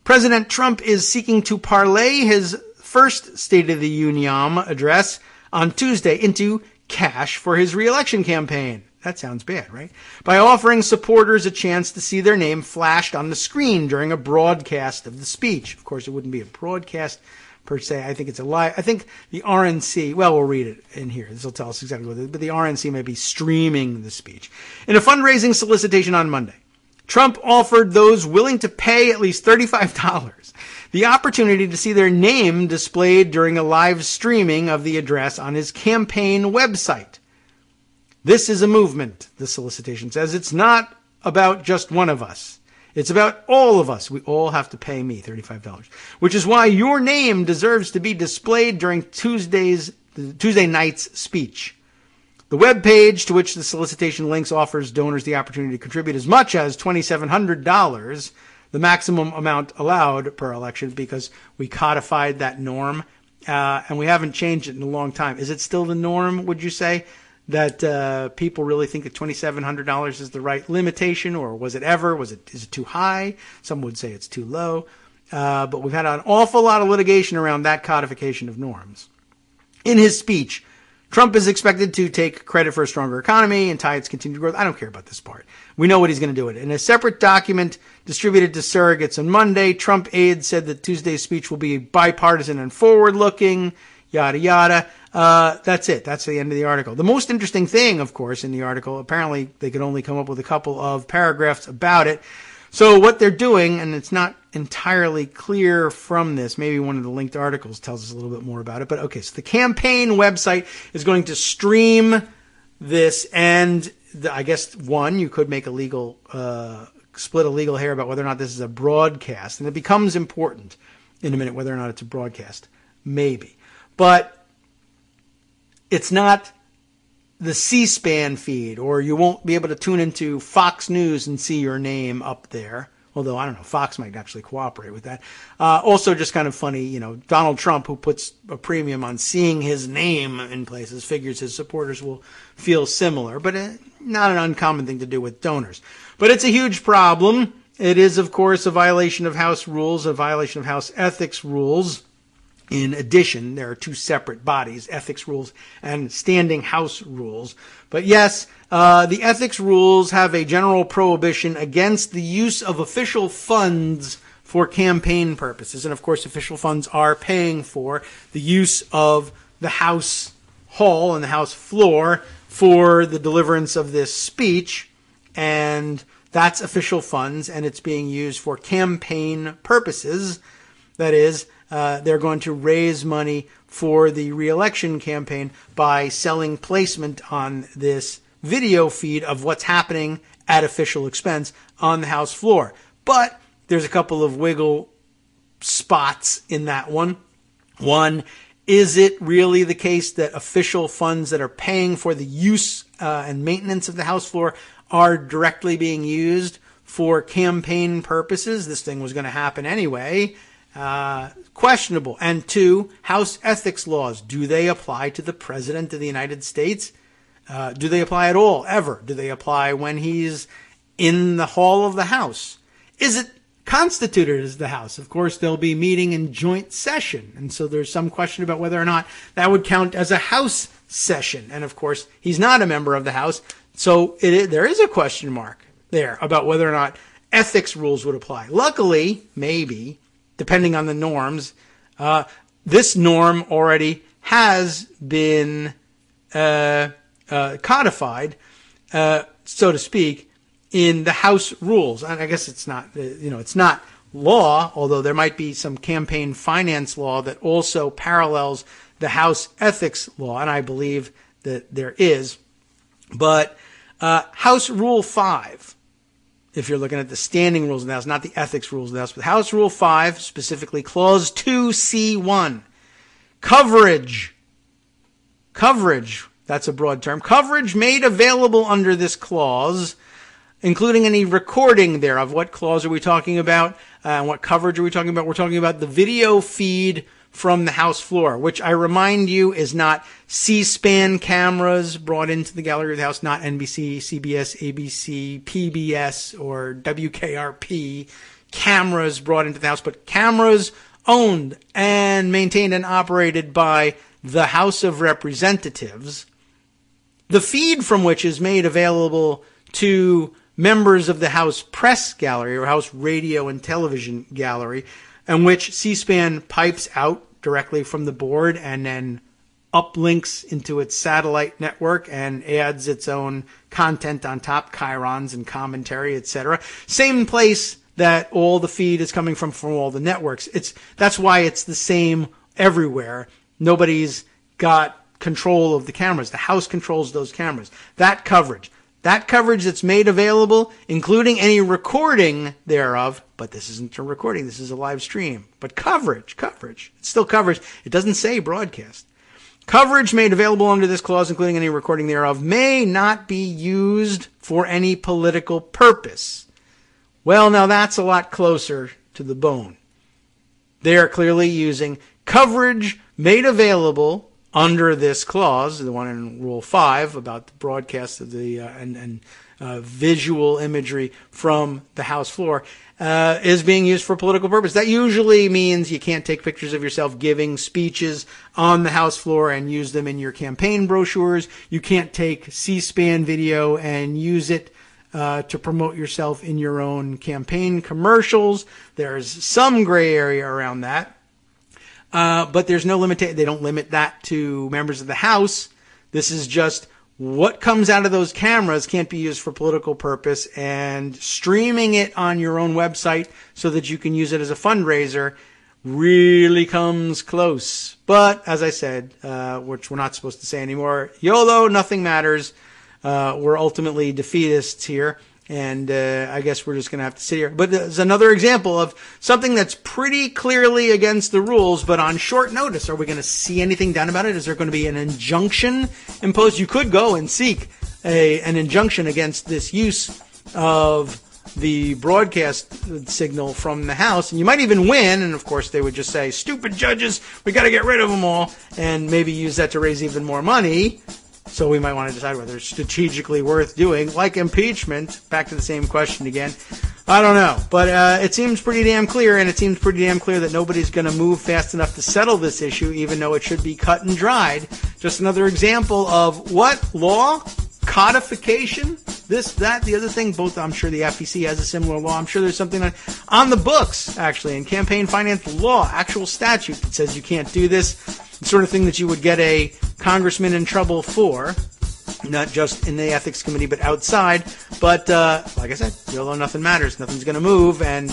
President Trump is seeking to parlay his first State of the Union address on Tuesday into cash for his re-election campaign. That sounds bad, right? By offering supporters a chance to see their name flashed on the screen during a broadcast of the speech. Of course, it wouldn't be a broadcast per se. I think it's a live. I think the RNC, well, we'll read it in here. This will tell us exactly what it is, but the RNC may be streaming the speech. In a fundraising solicitation on Monday, Trump offered those willing to pay at least $35 the opportunity to see their name displayed during a live streaming of the address on his campaign website. This is a movement, the solicitation says. It's not about just one of us. It's about all of us. We all have to pay me $35, which is why your name deserves to be displayed during Tuesday night's speech. The web page to which the solicitation links offers donors the opportunity to contribute as much as $2,700, the maximum amount allowed per election, because we codified that norm, and we haven't changed it in a long time. Is it still the norm, would you say, that people really think that $2,700 is the right limitation, or was it ever? Is it too high? Some would say it's too low. But we've had an awful lot of litigation around that codification of norms. In his speech, Trump is expected to take credit for a stronger economy and tie its continued growth. I don't care about this part. We know what he's going to do with it. In a separate document distributed to surrogates on Monday, Trump aides said that Tuesday's speech will be bipartisan and forward-looking, yada, yada. That's it. That's the end of the article. The most interesting thing, of course, in the article, apparently they could only come up with a couple of paragraphs about it. So what they're doing, and it's not entirely clear from this, maybe one of the linked articles tells us a little bit more about it, but okay, so the campaign website is going to stream this, and I guess, you could make split a legal hair about whether or not this is a broadcast, and it becomes important in a minute whether or not it's a broadcast. Maybe. But it's not the C-SPAN feed, or you won't be able to tune into Fox News and see your name up there, Although, I don't know, Fox might actually cooperate with that. Also, just kind of funny, Donald Trump, who puts a premium on seeing his name in places, figures his supporters will feel similar, but not an uncommon thing to do with donors. But it's a huge problem. It is, of course, a violation of House rules, a violation of House ethics rules. In addition, there are two separate bodies, ethics rules and standing House rules. But yes, the ethics rules have a general prohibition against the use of official funds for campaign purposes. And of course, official funds are paying for the use of the House hall and the House floor for the deliverance of this speech. And that's official funds, and it's being used for campaign purposes. That is, they're going to raise money for the re-election campaign by selling placement on this video feed of what's happening at official expense on the House floor. But there's a couple of wiggle spots in that one. One, is it really the case that official funds that are paying for the use and maintenance of the House floor are directly being used for campaign purposes? This thing was going to happen anyway. Questionable. And two, House ethics laws. Do they apply to the President of the United States? Do they apply at all, ever? Do they apply when he's in the hall of the House? Is it constituted as the House? Of course, they'll be meeting in joint session. And so there's some question about whether or not that would count as a House session. And of course, he's not a member of the House. So there is a question mark there about whether or not ethics rules would apply. Luckily, maybe, depending on the norms, this norm already has been codified, so to speak, in the House rules. And I guess it's not, it's not law, although there might be some campaign finance law that also parallels the House ethics law, and I believe that there is. But House Rule 5, if you're looking at the standing rules of the House, not the ethics rules of the House, but House Rule 5, specifically Clause 2C1, coverage, that's a broad term, coverage made available under this clause, including any recording thereof. What clause are we talking about? What coverage are we talking about? We're talking about the video feed from the House floor, which I remind you is not C-SPAN cameras brought into the gallery of the House, not NBC, CBS, ABC, PBS, or WKRP cameras brought into the House, but cameras owned and maintained and operated by the House of Representatives, the feed from which is made available to members of the House Press Gallery or House Radio and Television Gallery, and which C-SPAN pipes out directly from the board and then uplinks into its satellite network and adds its own content on top, chyrons and commentary, etc. Same place that all the feed is coming from all the networks. That's why it's the same everywhere. Nobody's got control of the cameras. The House controls those cameras. That coverage that's made available, including any recording thereof, but this isn't a recording, this is a live stream. But coverage, it's still coverage. It doesn't say broadcast. Coverage made available under this clause, including any recording thereof, may not be used for any political purpose. Well, now that's a lot closer to the bone. They are clearly using coverage made available under this clause, the one in Rule 5 about the broadcast of the visual imagery from the House floor, is being used for political purpose. That usually means you can't take pictures of yourself giving speeches on the House floor and use them in your campaign brochures. You can't take C-SPAN video and use it to promote yourself in your own campaign commercials. There's some gray area around that. But there's no limitation. They don't limit that to members of the House. This is just what comes out of those cameras can't be used for political purpose, and streaming it on your own website so that you can use it as a fundraiser really comes close. But as I said, which we're not supposed to say anymore, YOLO, nothing matters. We're ultimately defeatists here. And I guess we're just going to have to sit here. But there's another example of something that's pretty clearly against the rules, but on short notice. Are we going to see anything done about it? Is there going to be an injunction imposed? You could go and seek an injunction against this use of the broadcast signal from the House, and you might even win, and of course they would just say, stupid judges, we got to get rid of them all, and maybe use that to raise even more money. So we might want to decide whether it's strategically worth doing, like impeachment. Back to the same question again. I don't know, but it seems pretty damn clear, and it seems pretty damn clear that nobody's going to move fast enough to settle this issue, even though it should be cut and dried. Just another example of what? Law? Codification? This, that, the other thing. Both, I'm sure the FEC has a similar law. I'm sure there's something on the books, actually, in campaign finance law, actual statute that says you can't do this. The sort of thing that you would get a congressman in trouble for, not just in the ethics committee, but outside. But like I said, we all know nothing matters. Nothing's going to move. And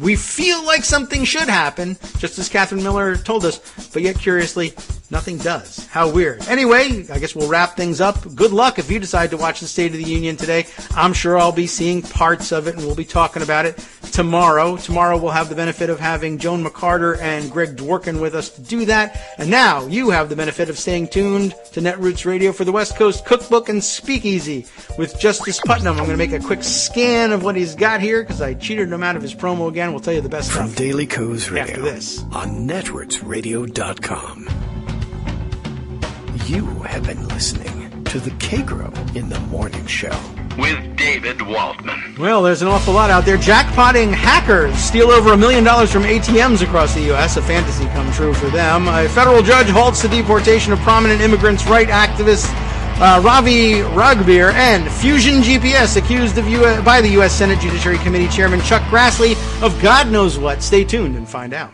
we feel like something should happen, just as Catherine Miller told us. But yet, curiously, nothing does. How weird. Anyway, I guess we'll wrap things up. Good luck if you decide to watch the State of the Union today. I'm sure I'll be seeing parts of it, and we'll be talking about it tomorrow. Tomorrow we'll have the benefit of having Joan McCarter and Greg Dworkin with us to do that. And now you have the benefit of staying tuned to Netroots Radio for the West Coast Cookbook and Speakeasy with Justice Putnam. I'm going to make a quick scan of what he's got here because I cheated him out of his promo again. We'll tell you the best From stuff Daily Co's Radio after this on netrootsradio.com. You have been listening to the Kagro in the Morning Show with David Waldman. Well, there's an awful lot out there. Jackpotting hackers steal over $1 million from ATMs across the U.S. A fantasy come true for them. A federal judge halts the deportation of prominent immigrants' right activist Ravi Ragbir, and Fusion GPS accused by the U.S. Senate Judiciary Committee Chairman Chuck Grassley of God knows what. Stay tuned and find out.